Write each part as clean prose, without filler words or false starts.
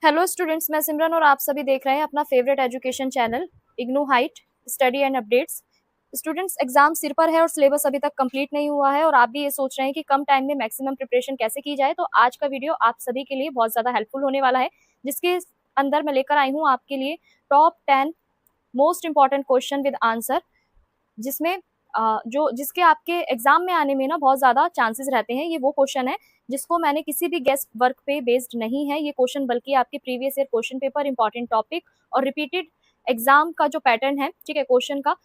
Hello students, मैं सिमरन और आप सभी देख रहे हैं अपना favourite education channel IGNOU height study and updates. Students, exam सिर पर है और सिलेबस अभी तक कंप्लीट नहीं हुआ है और आप भी ये सोच रहे हैं कि कम टाइम में मैक्सिमम प्रिपरेशन कैसे की जाए, तो आज का वीडियो आप सभी के लिए बहुत ज़्यादा हेल्पफुल होने वाला है, जिसके अंदर मैं लेकर आई हूँ आपके लिए top 10 most important question with answer, जिसमें जिसके आपके एग्जाम में आने में ना बहुत ज़्यादा चांसेस रहते हैं। ये वो क्वेश्चन है जिसको मैंने किसी भी गेस्ट वर्क पे बेस्ड नहीं है ये क्वेश्चन, बल्कि आपके previous year question paper, important topic और रिपीटेड एग्जाम का जो पैटर्न है, ठीक है, क्वेश्चन का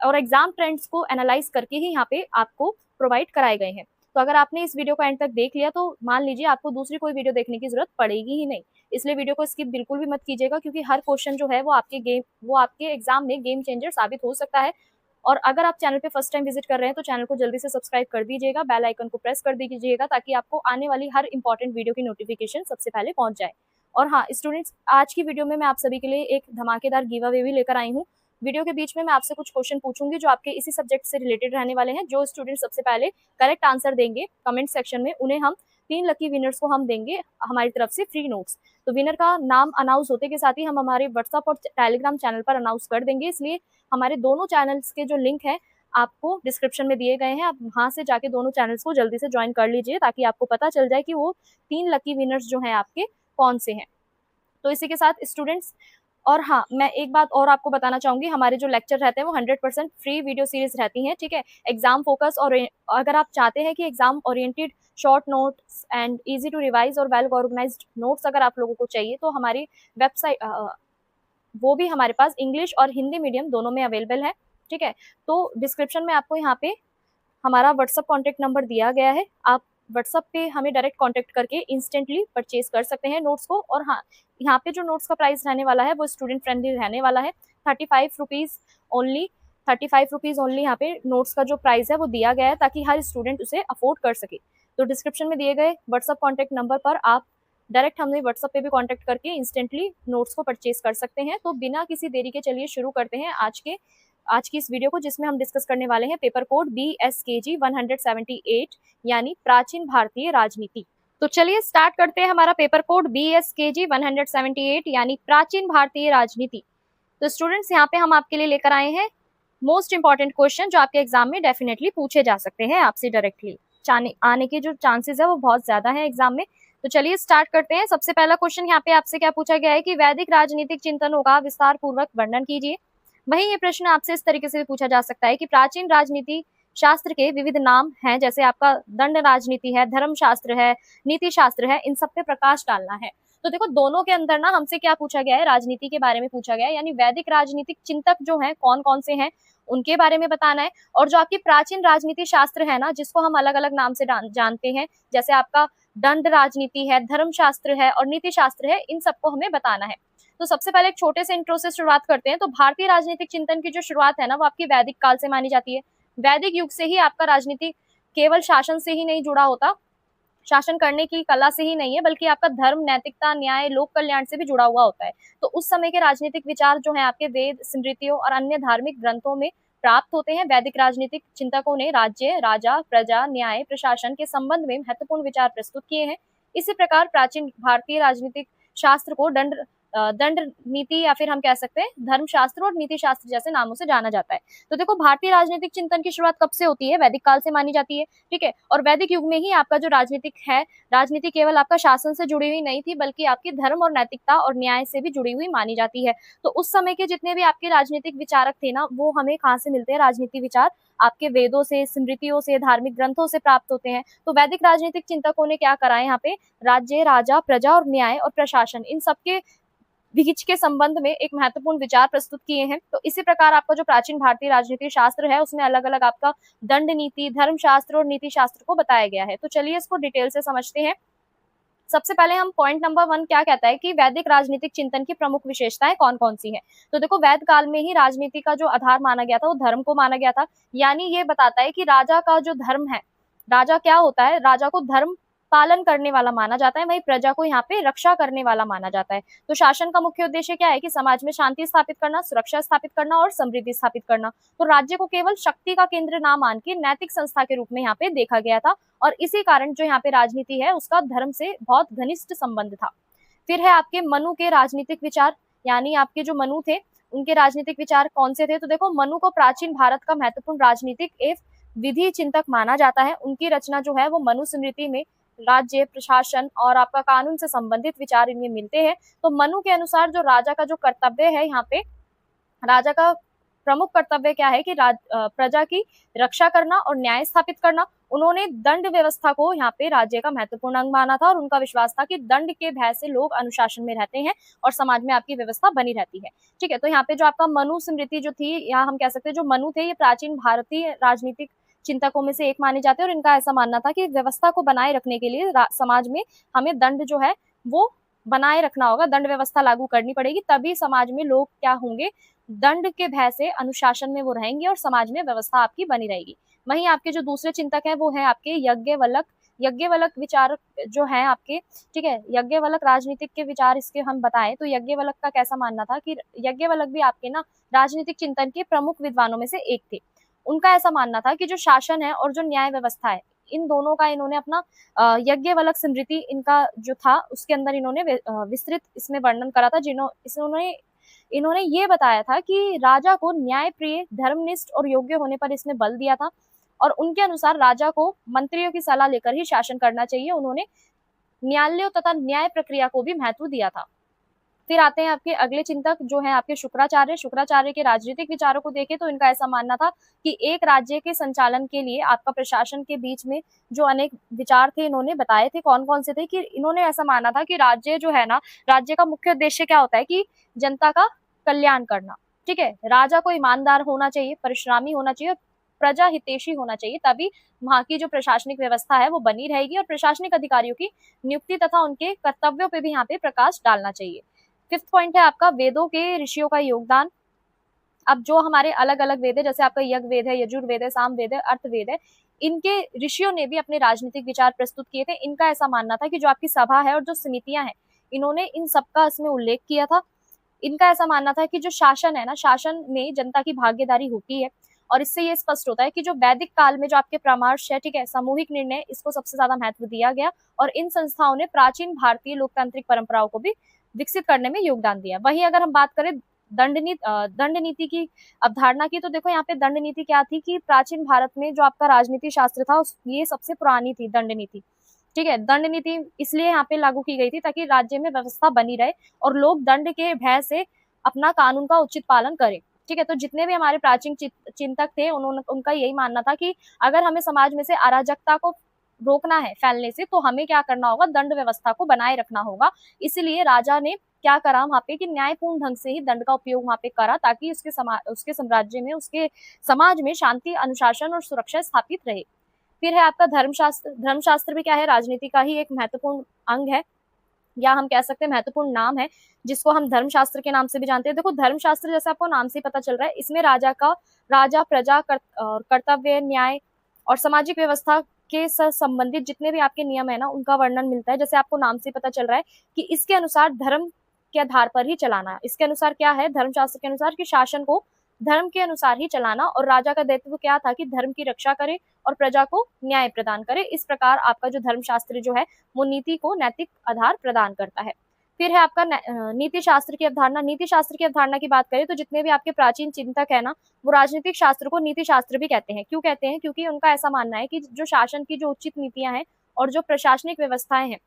और एग्जाम ट्रेंड्स को एनालाइज करके ही यहाँ पे आपको प्रोवाइड कराए गए हैं। तो अगर आपने इस वीडियो को एंड तक देख लिया तो मान लीजिए आपको दूसरी कोई वीडियो देखने की जरूरत पड़ेगी ही नहीं, इसलिए वीडियो को स्किप बिल्कुल भी मत कीजिएगा, क्योंकि हर क्वेश्चन जो है वो आपके एग्जाम में गेम चेंजर साबित हो सकता है। और अगर आप चैनल पे फर्स्ट टाइम विजिट कर रहे हैं तो चैनल को जल्दी से सब्सक्राइब कर दीजिएगा, बेल आइकन को प्रेस कर दीजिएगा, ताकि आपको आने वाली हर इंपॉर्टेंट वीडियो की नोटिफिकेशन सबसे पहले पहुंच जाए। और हाँ स्टूडेंट्स, आज की वीडियो में मैं आप सभी के लिए एक धमाकेदार गिव अवे भी लेकर आई हूँ। वीडियो के बीच में मैं आपसे कुछ क्वेश्चन पूछूंगी जो आपके इसी सब्जेक्ट से रिलेटेड रहने वाले हैं। जो स्टूडेंट सबसे पहले करेक्ट आंसर देंगे कमेंट सेक्शन में, उन्हें हम 3 लकी विनर्स को हम देंगे हमारी तरफ से फ्री नोट्स। तो विनर का नाम अनाउंस होते के साथ ही हम हमारे व्हाट्सएप और टेलीग्राम चैनल पर अनाउंस कर देंगे, इसलिए हमारे दोनों चैनल्स के जो लिंक है आपको डिस्क्रिप्शन में दिए गए हैं, आप वहां से जाके दोनों चैनल्स को जल्दी से ज्वाइन कर लीजिए, ताकि आपको पता चल जाए कि वो 3 लकी विनर्स जो हैं आपके कौन से हैं। तो इसी के साथ स्टूडेंट्स, और हाँ मैं एक बात और आपको बताना चाहूंगी, हमारे जो लेक्चर रहते हैं वो 100% फ्री वीडियो सीरीज रहती हैं, ठीक है, एग्जाम फोकस। और अगर आप चाहते हैं कि exam oriented short notes and easy to revise और वेल ऑर्गेनाइज्ड नोट्स अगर आप लोगों को चाहिए, तो हमारी वेबसाइट वो भी हमारे पास इंग्लिश और हिंदी मीडियम दोनों में अवेलेबल है, ठीक है। तो डिस्क्रिप्शन में आपको यहाँ पे हमारा व्हाट्सअप कॉन्टैक्ट नंबर दिया गया है, आप व्हाट्सअप पे हमें डायरेक्ट कांटेक्ट करके इंस्टेंटली परचेज कर सकते हैं नोट्स को। और हाँ, यहाँ पे जो नोट्स का प्राइस रहने वाला है वो स्टूडेंट फ्रेंडली रहने वाला है, 35 रुपीज़ ओनली। 35 रुपीज़ ओनली यहाँ पे नोट्स का जो प्राइस है वो दिया गया है, ताकि हर स्टूडेंट उसे अफोर्ड कर सके। तो डिस्क्रिप्शन में दिए गए व्हाट्सअप कॉन्टैक्ट नंबर पर आप डायरेक्ट हमें व्हाट्सअप पे भी कांटेक्ट करके इंस्टेंटली नोट्स को परचेज कर सकते हैं। तो बिना किसी देरी के चलिए शुरू करते हैं आज की इस वीडियो को, जिसमें हम डिस्कस करने वाले हैं पेपर कोड BSKG 178, यानी प्राचीन भारतीय राजनीति। तो चलिए स्टार्ट करते हैं हमारा पेपर कोड BSKG 178 यानी प्राचीन भारतीय राजनीति। तो स्टूडेंट्स, यहाँ पे हम आपके लिए लेकर आए हैं मोस्ट इंपॉर्टेंट क्वेश्चन जो आपके एग्जाम में डेफिनेटली पूछे जा सकते हैं आपसे डायरेक्टली, आने के जो चांसेस है वो बहुत ज्यादा है एग्जाम में। तो चलिए स्टार्ट करते हैं। सबसे पहला क्वेश्चन यहाँ पे आपसे क्या पूछा गया है कि वैदिक राजनीतिक चिंतनों का विस्तार पूर्वक वर्णन कीजिए। वहीं ये प्रश्न आपसे इस तरीके से भी पूछा जा सकता है कि प्राचीन राजनीति शास्त्र के विविध नाम हैं, जैसे आपका दंड राजनीति है, धर्म शास्त्र है, नीति शास्त्र है, इन सब पे प्रकाश डालना है। तो देखो दोनों के अंदर ना हमसे क्या पूछा गया है, राजनीति के बारे में पूछा गया है, यानी वैदिक राजनीतिक चिंतक जो हैं कौन कौन से हैं उनके बारे में बताना है। और जो आपकी प्राचीन राजनीति शास्त्र है ना, जिसको हम अलग अलग नाम से जानते हैं, जैसे आपका दंड राजनीति है, धर्म शास्त्र है और नीति शास्त्र है, इन सबको हमें बताना है। तो सबसे पहले एक छोटे से इंट्रो से शुरुआत करते हैं। तो भारतीय राजनीतिक चिंतन की जो शुरुआत है ना, वो आपकी वैदिक काल से मानी जाती है। वैदिक युग से ही आपका राजनीति केवल शासन से ही नहीं जुड़ा होता, शासन करने की कला से ही नहीं है, बल्कि आपका धर्म, नैतिकता, न्याय, लोक कल्याण से भी जुड़ा हुआ होता है। तो उस समय के राजनीतिक विचार जो है आपके वेद, स्मृतियों और अन्य धार्मिक ग्रंथों में प्राप्त होते हैं। वैदिक राजनीतिक चिंतकों ने राज्य, राजा, प्रजा, न्याय, प्रशासन के संबंध में महत्वपूर्ण विचार प्रस्तुत किए हैं। इसी प्रकार प्राचीन भारतीय राजनीतिक शास्त्र को दंड नीति या फिर हम कह सकते हैं धर्म शास्त्र और नीति शास्त्र जैसे नामों से जाना जाता है। तो देखो भारतीय राजनीतिक चिंतन की शुरुआत कब से होती है, वैदिक काल से मानी जाती है, ठीक है। और वैदिक युग में ही आपका जो राजनीति केवल आपका शासन से जुड़ी हुई नहीं थी, बल्कि आपकी धर्म और नैतिकता और न्याय से भी जुड़ी हुई मानी जाती है। तो उस समय के जितने भी आपके राजनीतिक विचारक थे ना, वो हमें कहाँ से मिलते हैं, राजनीति विचार आपके वेदों से, स्मृतियों से, धार्मिक ग्रंथों से प्राप्त होते हैं। तो वैदिक राजनीतिक चिंतकों ने क्या करा है यहाँ पे, राज्य, राजा, प्रजा और न्याय और प्रशासन, इन सबके बीच के संबंध में एक महत्वपूर्ण विचार प्रस्तुत किए हैं। तो इसी प्रकार आपका जो प्राचीन भारतीय राजनीति शास्त्र है उसमें अलग अलग आपका दंड नीति, धर्म शास्त्र और नीति शास्त्र को बताया गया है। तो चलिए इसको डिटेल से समझते हैं। सबसे पहले हम पॉइंट नंबर 1 क्या कहता है कि वैदिक राजनीतिक चिंतन की प्रमुख विशेषताएं कौन कौन सी है। तो देखो वैद काल में ही राजनीति का जो आधार माना गया था वो धर्म को माना गया था, यानी ये बताता है कि राजा का जो धर्म है, राजा क्या होता है, राजा को धर्म पालन करने वाला माना जाता है, वहीं प्रजा को यहाँ पे रक्षा करने वाला माना जाता है। तो शासन का मुख्य उद्देश्य क्या है कि समाज में शांति स्थापित करना, सुरक्षा स्थापित करना और समृद्धि स्थापित करना। तो राज्य को केवल शक्ति का केंद्र ना मान के नैतिक संस्था के रूप में यहाँ पे देखा गया था, और इसी कारण जो यहाँ पे राजनीति है उसका धर्म से बहुत घनिष्ठ संबंध था। फिर है आपके मनु के राजनीतिक विचार, यानी आपके जो मनु थे उनके राजनीतिक विचार कौन से थे? तो देखो, मनु को प्राचीन भारत का महत्वपूर्ण राजनीतिक एवं विधि चिंतक माना जाता है। उनकी रचना जो है वो मनुस्मृति में राज्य, प्रशासन और आपका कानून से संबंधित विचार इनमें मिलते हैं। तो मनु के अनुसार जो राजा का जो कर्तव्य है, यहाँ पे राजा का प्रमुख कर्तव्य क्या है कि प्रजा की रक्षा करना और न्याय स्थापित करना। उन्होंने दंड व्यवस्था को यहाँ पे राज्य का महत्वपूर्ण अंग माना था और उनका विश्वास था कि दंड के भय से लोग अनुशासन में रहते हैं और समाज में आपकी व्यवस्था बनी रहती है। ठीक है, तो यहाँ पे जो आपका मनु स्मृति जो थी, यहाँ हम कह सकते हैं जो मनु थे, ये प्राचीन भारतीय राजनीतिक चिंतकों में से एक माने जाते हैं और इनका ऐसा मानना था कि व्यवस्था को बनाए रखने के लिए समाज में हमें दंड जो है वो बनाए रखना होगा, दंड व्यवस्था लागू करनी पड़ेगी, तभी समाज में लोग क्या होंगे, दंड के भय से अनुशासन में वो रहेंगे और समाज में व्यवस्था आपकी बनी रहेगी। वहीं आपके जो दूसरे चिंतक हैं वो है आपके यज्ञवल्क विचार जो है आपके, ठीक है, यज्ञवल्क राजनीतिक के विचार इसके हम बताएं तो यज्ञवल्क का कैसा मानना था कि यज्ञवल्क भी आपके ना राजनीतिक चिंतन के प्रमुख विद्वानों में से एक थे। उनका ऐसा मानना था कि जो शासन है और जो न्याय व्यवस्था है, इन दोनों का इन्होंने अपना यज्ञवल्क स्मृति इनका जो था उसके अंदर इन्होंने विस्तृत इसमें वर्णन करा था। इन्होंने ये बताया था कि राजा को न्यायप्रिय, धर्मनिष्ठ और योग्य होने पर इसमें बल दिया था और उनके अनुसार राजा को मंत्रियों की सलाह लेकर ही शासन करना चाहिए। उन्होंने न्यायालयों तथा न्याय प्रक्रिया को भी महत्व दिया था। फिर आते हैं आपके अगले चिंतक जो है आपके शुक्राचार्य के राजनीतिक विचारों को देखें तो इनका ऐसा मानना था कि एक राज्य के संचालन के लिए आपका प्रशासन के बीच में जो अनेक विचार थे इन्होंने बताए थे। कौन कौन से थे कि इन्होंने ऐसा माना था कि राज्य जो है ना, राज्य का मुख्य उद्देश्य क्या होता है कि जनता का कल्याण करना। ठीक है, राजा को ईमानदार होना चाहिए, परिश्रमी होना चाहिए, प्रजा हितैषी होना चाहिए, तभी वहां की जो प्रशासनिक व्यवस्था है वो बनी रहेगी और प्रशासनिक अधिकारियों की नियुक्ति तथा उनके कर्तव्यों पे भी यहाँ पे प्रकाश डालना चाहिए। फिफ्थ पॉइंट है आपका वेदों के ऋषियों का योगदान। अब जो हमारे अलग अलग वेद है, जैसे आपका यज्ञ वेद है, यजुर्वेद है, सामवेद है, अर्थवेद है, इनके ऋषियों ने भी अपने राजनीतिक विचार प्रस्तुत किए थे। इनका ऐसा मानना था कि जो आपकी सभा है और जो समितियां हैं, इन्होंने इन सबका इसमें उल्लेख किया था। इनका ऐसा मानना था कि जो शासन है ना, शासन में जनता की भागीदारी होती है और इससे ये स्पष्ट होता है कि जो वैदिक काल में जो आपके परामर्श है, ठीक है, सामूहिक निर्णय, इसको सबसे ज्यादा महत्व दिया गया और इन संस्थाओं ने प्राचीन भारतीय लोकतांत्रिक परंपराओं को भी विकसित करने में योगदान दिया। वहीं अगर हम बात करें दंड नीति की अवधारणा की, तो देखो यहाँ पे दंड नीति क्या थी कि प्राचीन भारत में जो आपका राजनीति शास्त्र था ये सबसे पुरानी थी दंड नीति। ठीक है, दंड नीति इसलिए यहाँ पे लागू की गई थी ताकि राज्य में व्यवस्था बनी रहे और लोग दंड के भय से अपना कानून का उचित पालन करें। ठीक है, तो जितने भी हमारे प्राचीन चिंतक थे उनका यही मानना था कि अगर हमें समाज में से अराजकता को रोकना है फैलने से, तो हमें क्या करना होगा, दंड व्यवस्था को बनाए रखना होगा। इसीलिए राजा ने क्या करा वहां पे कि न्यायपूर्ण ढंग से ही दंड का उपयोग वहां पे करा ताकि उसके साम्राज्य में, उसके समाज में शांति, अनुशासन और सुरक्षा स्थापित रहे। फिर है आपका धर्मशास्त्र भी क्या है, राजनीति का ही एक महत्वपूर्ण अंग है या हम कह सकते हैं महत्वपूर्ण नाम है, जिसको हम धर्मशास्त्र के नाम से भी जानते हैं। देखो, धर्मशास्त्र जैसे आपको नाम से पता चल रहा है, इसमें राजा प्रजा कर्तव्य, न्याय और सामाजिक व्यवस्था के संबंधित जितने भी आपके नियम है ना, उनका वर्णन मिलता है। जैसे आपको नाम से पता चल रहा है कि इसके अनुसार धर्म के आधार पर ही चलाना है। इसके अनुसार क्या है, धर्मशास्त्र के अनुसार कि शासन को धर्म के अनुसार ही चलाना और राजा का दायित्व क्या था कि धर्म की रक्षा करे और प्रजा को न्याय प्रदान करे। इस प्रकार आपका जो धर्मशास्त्र जो है वो नीति को नैतिक आधार प्रदान करता है। फिर है आपका नीति शास्त्र की अवधारणा। नीति शास्त्र की अवधारणा की बात करें तो जितने भी आपके प्राचीन चिंतक है ना, वो राजनीतिक शास्त्र को नीति शास्त्र भी कहते हैं। क्यों कहते हैं? क्योंकि उनका ऐसा मानना है कि जो शासन की जो उचित नीतियां हैं और जो प्रशासनिक व्यवस्थाएं हैं,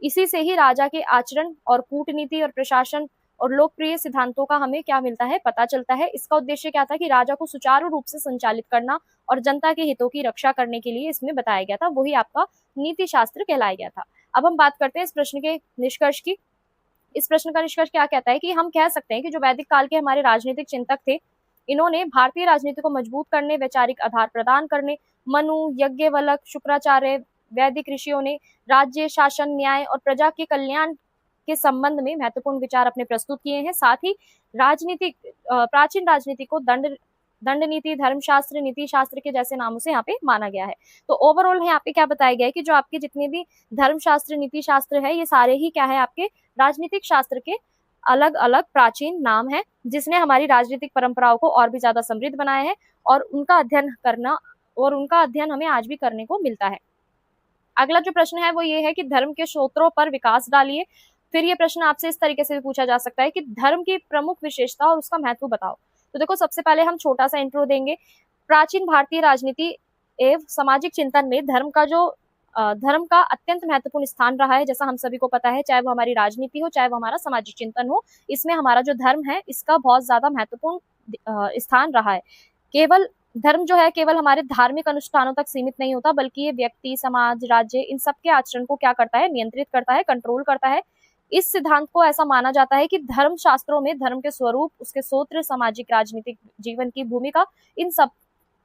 इसी से ही राजा के आचरण और कूटनीति और प्रशासन और लोकप्रिय सिद्धांतों का हमें क्या मिलता है, पता चलता है। इसका उद्देश्य क्या था कि राजा को सुचारू रूप से संचालित करना और जनता के हितों की रक्षा करने के लिए इसमें बताया गया था, वही आपका नीति शास्त्र कहलाया गया था। अब हम बात करते हैं इस प्रश्न के निष्कर्ष की। इस प्रश्न का निष्कर्ष क्या कहता है कि हम कह सकते हैं कि जो वैदिक काल के हमारे राजनीतिक चिंतक थे, इन्होंने भारतीय राजनीति को मजबूत करने, वैचारिक आधार प्रदान करने, मनु, यज्ञवल्क, शुक्राचार्य, वैदिक ऋषियों ने राज्य, शासन, न्याय और प्रजा के कल्याण के संबंध में महत्वपूर्ण विचार अपने प्रस्तुत किए हैं। साथ ही प्राचीन राजनीति को दंड नीति, धर्मशास्त्र, नीति शास्त्र के जैसे नामों से यहाँ पे माना गया है। तो ओवरऑल यहाँ पे क्या बताया गया है कि जो आपके जितने भी धर्मशास्त्र, नीति शास्त्र है, ये सारे ही क्या है, आपके राजनीतिक शास्त्र के अलग अलग प्राचीन नाम है, जिसने हमारी राजनीतिक परंपराओं को और भी ज्यादा समृद्ध बनाया है और उनका अध्ययन हमें आज भी करने को मिलता है। अगला जो प्रश्न है वो ये है कि धर्म के स्रोतों पर विकास डालिए। फिर ये प्रश्न आपसे इस तरीके से भी पूछा जा सकता है कि धर्म की प्रमुख विशेषता और उसका महत्व बताओ। तो देखो, सबसे पहले हम छोटा सा इंट्रो देंगे। प्राचीन भारतीय राजनीति एवं सामाजिक चिंतन में धर्म का अत्यंत महत्वपूर्ण स्थान रहा है। जैसा हम सभी को पता है, चाहे वो हमारी राजनीति हो, चाहे वो हमारा सामाजिक चिंतन हो, इसमें हमारा जो धर्म है इसका बहुत ज्यादा महत्वपूर्ण स्थान रहा है। केवल धर्म जो है केवल हमारे धार्मिक अनुष्ठानों तक सीमित नहीं होता, बल्कि ये व्यक्ति, समाज, राज्य, इन सबके आचरण को क्या करता है, नियंत्रित करता है, कंट्रोल करता है। इस सिद्धांत को ऐसा माना जाता है कि धर्म शास्त्रों में धर्म के स्वरूप, उसके सूत्र, सामाजिक राजनीतिक जीवन की भूमिका, इन सब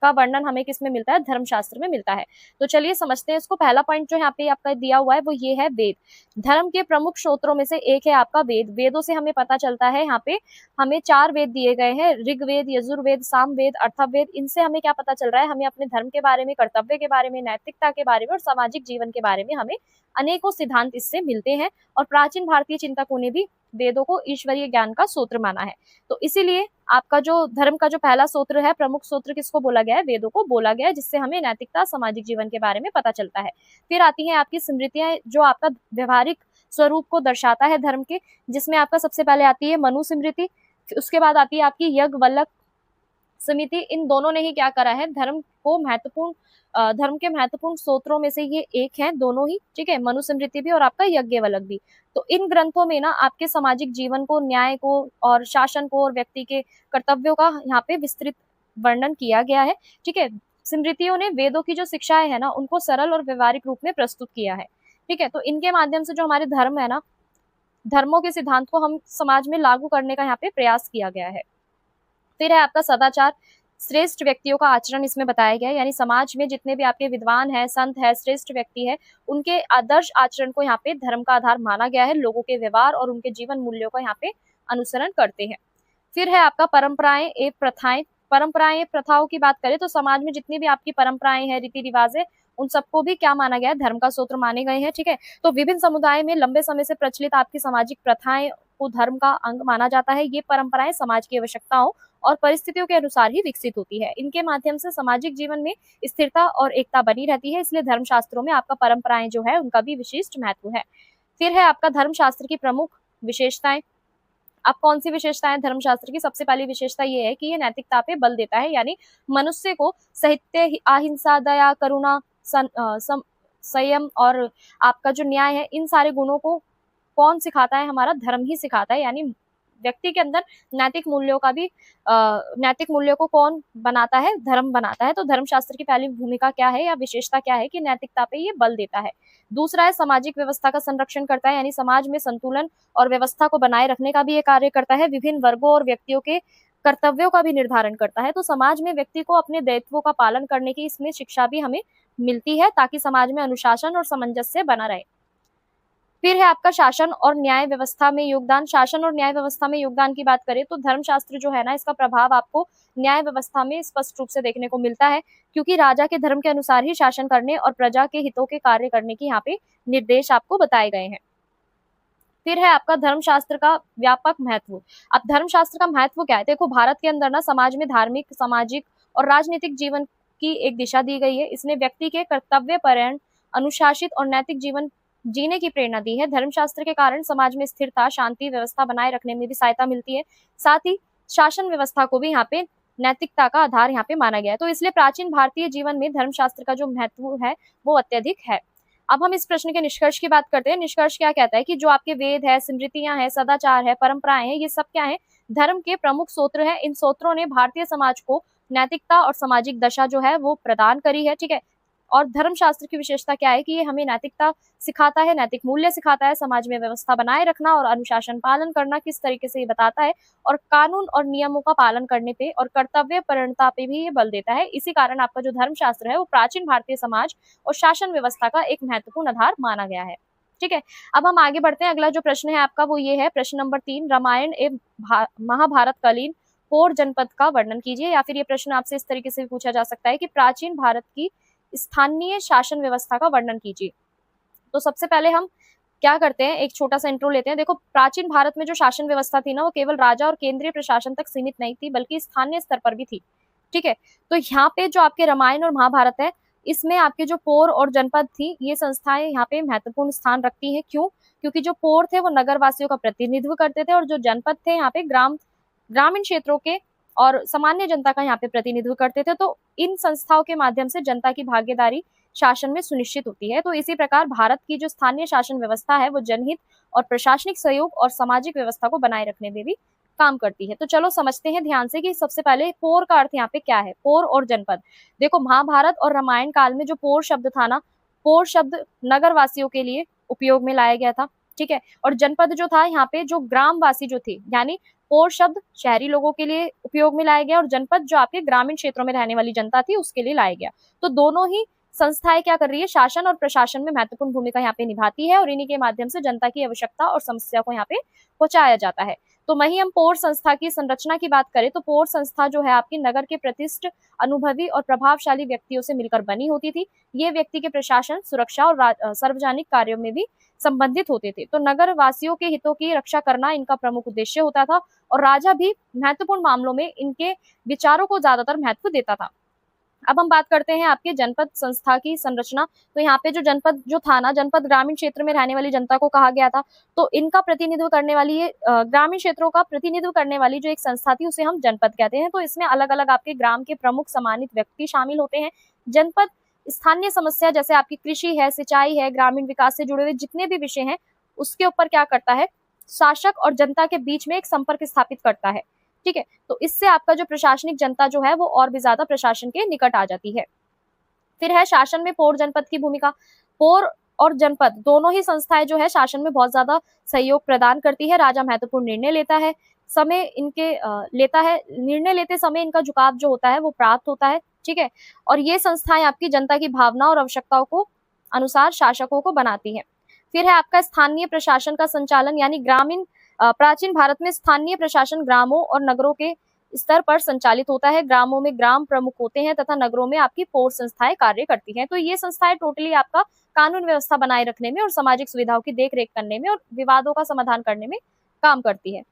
का वर्णन हमें किसमें मिलता है, धर्मशास्त्र में मिलता है। तो चलिए समझते हैं इसको। पहला पॉइंट जो यहाँ पे आपका दिया हुआ है वो ये है, वेद। धर्म के प्रमुख स्रोतों में से एक है आपका वेद। वेदों से हमें पता चलता है, यहाँ पे हमें 4 वेद दिए गए हैं, ऋग्वेद, यजुर्वेद, सामवेद, अथर्ववेद। इनसे हमें क्या पता चल रहा है, हमें अपने धर्म के बारे में, कर्तव्य के बारे में, नैतिकता के बारे में और सामाजिक जीवन के बारे में हमें अनेकों सिद्धांत इससे मिलते हैं। और प्राचीन भारतीय चिंतकों ने भी वेदों को ईश्वरीय ज्ञान का सूत्र माना है। तो इसीलिए आपका जो धर्म का जो पहला सूत्र है, प्रमुख सूत्र, किसको बोला गया है, वेदों को बोला गया है, जिससे हमें नैतिकता, सामाजिक जीवन के बारे में पता चलता है। फिर आती हैं आपकी स्मृतियां, जो आपका व्यवहारिक स्वरूप को दर्शाता है धर्म के, जिसमें आपका सबसे पहले आती है मनु स्मृति, उसके बाद आती है आपकी याज्ञवल्क्य समिति। इन दोनों ने ही क्या करा है, धर्म के महत्वपूर्ण स्त्रोत्रों में से ये एक है, दोनों ही, ठीक है, मनुस्मृति भी और आपका याज्ञवल्क्य भी। तो इन ग्रंथों में ना आपके सामाजिक जीवन को, न्याय को और शासन को और व्यक्ति के कर्तव्यों का यहाँ पे विस्तृत वर्णन किया गया है, ठीक है। स्मृतियों ने वेदों की जो शिक्षाएं है ना, उनको सरल और व्यवहारिक रूप में प्रस्तुत किया है, ठीक है। तो इनके माध्यम से जो हमारे धर्म है ना, धर्मों के सिद्धांत को हम समाज में लागू करने का यहाँ पे प्रयास किया गया है। फिर है आपका सदाचार, श्रेष्ठ व्यक्तियों का आचरण इसमें बताया गया है, यानी समाज में जितने भी आपके विद्वान हैं, संत है, श्रेष्ठ व्यक्ति है, उनके आदर्श आचरण को यहाँ पे धर्म का आधार माना गया है। लोगों के व्यवहार और उनके जीवन मूल्यों का यहाँ पे अनुसरण करते हैं। फिर है आपका परंपराएं एवं प्रथाएं। परंपराएं, प्रथाओं की बात करें तो समाज में जितनी भी आपकी परंपराएं हैं, रीति रिवाज है, उन सबको भी क्या माना गया है, धर्म का सूत्र माने गए हैं, ठीक है। तो विभिन्न समुदाय में लंबे समय से प्रचलित आपकी सामाजिक प्रथाएं को धर्म का अंग माना जाता है। ये परंपराएं समाज की आवश्यकताओं और परिस्थितियों के अनुसार ही विकसित होती है। इनके माध्यम से सामाजिक जीवन में स्थिरता और एकता बनी रहती है। इसलिए धर्मशास्त्रों में आपका परंपराएं जो है उनका भी विशिष्ट महत्व है। फिर है आपका धर्मशास्त्र की प्रमुख विशेषताएं। अब कौन सी विशेषताएं धर्मशास्त्र की? सबसे पहली विशेषता ये है कि ये नैतिकता पे बल देता है, यानी मनुष्य को साहित्य, अहिंसा, दया, करुणा, संयम और आपका जो न्याय है, इन सारे गुणों को कौन सिखाता है? हमारा धर्म ही सिखाता है। यानी व्यक्ति के अंदर नैतिक मूल्यों को कौन बनाता है? धर्म बनाता है। तो धर्मशास्त्र की पहली भूमिका क्या है या विशेषता क्या है कि नैतिकता पे ये बल देता है। दूसरा है सामाजिक व्यवस्था का संरक्षण करता है, यानी समाज में संतुलन और व्यवस्था को बनाए रखने का भी ये कार्य करता है। विभिन्न वर्गों और व्यक्तियों के कर्तव्यों का भी निर्धारण करता है। तो समाज में व्यक्ति को अपने दायित्वों का पालन करने की इसमें शिक्षा भी हमें मिलती है, ताकि समाज में अनुशासन और सामंजस्य बना रहे। फिर है आपका शासन और न्याय व्यवस्था में योगदान। शासन और न्याय व्यवस्था में योगदान की बात करें तो धर्मशास्त्र जो है ना, इसका प्रभाव आपको न्याय व्यवस्था में स्पष्ट रूप से देखने को मिलता है, क्योंकि राजा के धर्म के अनुसार ही शासन करने और प्रजा के हितों के कार्य करने की यहाँ पे निर्देश आपको बताए गए हैं। फिर है आपका धर्मशास्त्र का व्यापक महत्व। अब धर्मशास्त्र का महत्व क्या है? देखो, भारत के अंदर ना समाज में धार्मिक, सामाजिक और राजनीतिक जीवन की एक दिशा दी गई है। इसने व्यक्ति के कर्तव्यपरायण, अनुशासित और नैतिक जीवन जीने की प्रेरणा दी है। धर्मशास्त्र के कारण समाज में स्थिरता, शांति, व्यवस्था बनाए रखने में भी सहायता मिलती है। साथ ही शासन व्यवस्था को भी यहाँ पे नैतिकता का आधार यहाँ पे माना गया है। तो इसलिए प्राचीन भारतीय जीवन में धर्मशास्त्र का जो महत्व है वो अत्यधिक है। अब हम इस प्रश्न के निष्कर्ष की बात करते हैं। निष्कर्ष क्या कहता है कि जो आपके वेद है, स्मृतियां हैं, सदाचार है, परंपराएं हैं, ये सब क्या है? धर्म के प्रमुख सूत्र है। इन सूत्रों ने भारतीय समाज को नैतिकता और सामाजिक दशा जो है वो प्रदान करी है, ठीक है। और धर्मशास्त्र की विशेषता क्या है कि ये हमें नैतिकता सिखाता है, नैतिक मूल्य सिखाता है, समाज में व्यवस्था बनाए रखना और अनुशासन पालन करना किस तरीके से ये बताता है, और कानून और नियमों का पालन करने पे और कर्तव्य परायणता पे भी ये बल देता है। इसी कारण आपका जो धर्मशास्त्र है वो प्राचीन भारतीय समाज और शासन व्यवस्था का एक महत्वपूर्ण आधार माना गया है, ठीक है। अब हम आगे बढ़ते हैं। अगला जो प्रश्न है आपका वो ये है, प्रश्न नंबर 3, रामायण एवं महाभारत कालीन कोर जनपद का वर्णन कीजिए। या फिर ये प्रश्न आपसे इस तरीके से पूछा जा सकता है कि प्राचीन भारत की स्थानीय शासन व्यवस्था का वर्णन कीजिए। तो सबसे पहले हम क्या करते हैं, एक छोटा सा इंट्रो लेते हैं। देखो, प्राचीन भारत में जो शासन व्यवस्था थी ना, वो केवल राजा और केंद्रीय प्रशासन तक सीमित नहीं थी, बल्कि स्थानीय स्तर पर भी थी, ठीक है। तो यहाँ पे जो आपके रामायण और महाभारत है, इसमें आपके जो पौर और जनपद थी, ये संस्थाएं यहाँ पे महत्वपूर्ण स्थान रखती हैं। क्यों? क्योंकि जो पौर थे वो नगर वासियों का प्रतिनिधित्व करते थे और जो जनपद थे यहाँ पे ग्रामीण क्षेत्रों के और सामान्य जनता का यहाँ पे प्रतिनिधित्व करते थे। तो इन संस्थाओं के माध्यम से जनता की भागीदारी शासन में सुनिश्चित होती है। तो इसी प्रकार भारत की जो स्थानीय शासन व्यवस्था है वो जनहित और प्रशासनिक सहयोग और सामाजिक व्यवस्था को बनाए रखने में भी काम करती है। तो चलो समझते हैं ध्यान से कि सबसे पहले पौर का अर्थ यहाँ पे क्या है, पौर और जनपद। देखो, महाभारत और रामायण काल में जो पौर शब्द था ना, पौर शब्द नगर वासियों के लिए उपयोग में लाया गया था, ठीक है। और जनपद जो था, यहाँ पे जो ग्रामवासी जो थे, यानी पौर शब्द शहरी लोगों के लिए उपयोग में लाया गया और जनपद जो आपके ग्रामीण क्षेत्रों में रहने वाली जनता थी उसके लिए लाया गया। तो दोनों ही संस्थाएं क्या कर रही है, शासन और प्रशासन में महत्वपूर्ण भूमिका यहाँ पे निभाती है और इन्हीं के माध्यम से जनता की आवश्यकता और समस्या को यहाँ पे पहुंचाया जाता है। तो वहीं हम पौर संस्था की संरचना की बात करें तो पौर संस्था जो है आपकी नगर के प्रतिष्ठित, अनुभवी और प्रभावशाली व्यक्तियों से मिलकर बनी होती थी। ये व्यक्ति के प्रशासन, सुरक्षा और सार्वजनिक कार्यों में भी संबंधित होते थे। तो नगर वासियों के हितों की रक्षा करना इनका प्रमुख उद्देश्य होता था और राजा भी महत्वपूर्ण मामलों में इनके विचारों को ज्यादातर महत्व देता था। अब हम बात करते हैं आपके जनपद संस्था की संरचना। तो यहाँ पे जो जनपद जो था ना, जनपद ग्रामीण क्षेत्र में रहने वाली जनता को कहा गया था। तो इनका प्रतिनिधित्व करने वाली ये ग्रामीण क्षेत्रों का प्रतिनिधित्व करने वाली जो एक संस्था थी उसे हम जनपद कहते हैं। तो इसमें अलग अलग आपके ग्राम के प्रमुख सम्मानित व्यक्ति शामिल होते हैं। जनपद स्थानीय समस्या जैसे आपकी कृषि है, सिंचाई है, ग्रामीण विकास से जुड़े हुए जितने भी विषय हैं उसके ऊपर क्या करता है, शासक और जनता के बीच में एक संपर्क स्थापित करता है, ठीक है। तो इससे आपका जो प्रशासनिक जनता जो है वो और भी ज्यादा प्रशासन के निकट आ जाती है। फिर है शासन में पौर जनपद की भूमिका। पौर और जनपद दोनों ही संस्थाएं जो है शासन में बहुत ज्यादा सहयोग प्रदान करती है। राजा महत्वपूर्ण निर्णय लेता है, निर्णय लेते समय इनका झुकाव जो होता है वो प्राप्त होता है, ठीक है। और ये संस्थाएं आपकी जनता की भावना और आवश्यकताओं को अनुसार शासकों को बनाती है। फिर है आपका स्थानीय प्रशासन का संचालन, यानी प्राचीन भारत में स्थानीय प्रशासन ग्रामों और नगरों के स्तर पर संचालित होता है। ग्रामों में ग्राम प्रमुख होते हैं तथा नगरों में आपकी पौर संस्थाएं कार्य करती हैं। तो ये संस्थाएं टोटली आपका कानून व्यवस्था बनाए रखने में और सामाजिक सुविधाओं की देखरेख करने में और विवादों का समाधान करने में काम करती है।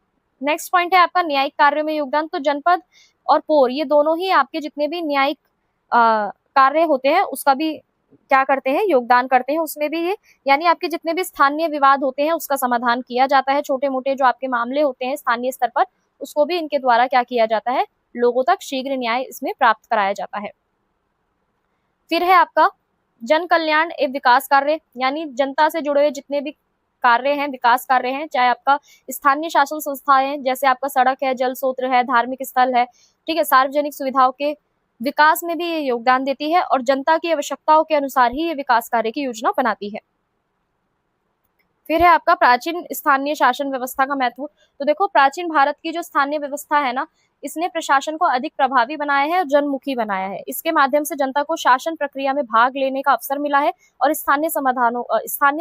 नेक्स्ट पॉइंट है आपका न्यायिक कार्यों में योगदान। तो जनपद और पौर ये दोनों ही आपके जितने भी न्यायिक कार्य होते हैं उसका भी क्या करते हैं, योगदान करते हैं उसमें भी ये, यानी आपके जितने भी स्थानीय विवाद होते हैं उसका समाधान किया जाता है। छोटे मोटे जो आपके मामले होते हैं स्थानीय स्तर पर उसको भी इनके द्वारा क्या किया जाता है, लोगों तक शीघ्र न्याय इसमें प्राप्त कराया जाता है। फिर है आपका जन कल्याण एवं विकास कार्य, यानी जनता से जुड़े हुए जितने भी कार्य हैं, विकास कार्य हैं, चाहे आपका स्थानीय शासन संस्थाएं जैसे आपका सड़क है, जल स्रोत है, धार्मिक स्थल है, ठीक है, सार्वजनिक सुविधाओं के विकास में भी ये योगदान देती है और जनता की आवश्यकताओं के अनुसार ही ये विकास कार्य की योजना बनाती है। फिर है आपका प्राचीन स्थानीय शासन व्यवस्था का महत्व। तो देखो, प्राचीन भारत की जो स्थानीय व्यवस्था है ना, इसने प्रशासन को अधिक प्रभावी बनाया है और जनमुखी बनाया है। इसके माध्यम से जनता को शासन प्रक्रिया में भाग लेने का अवसर मिला है और स्थानीय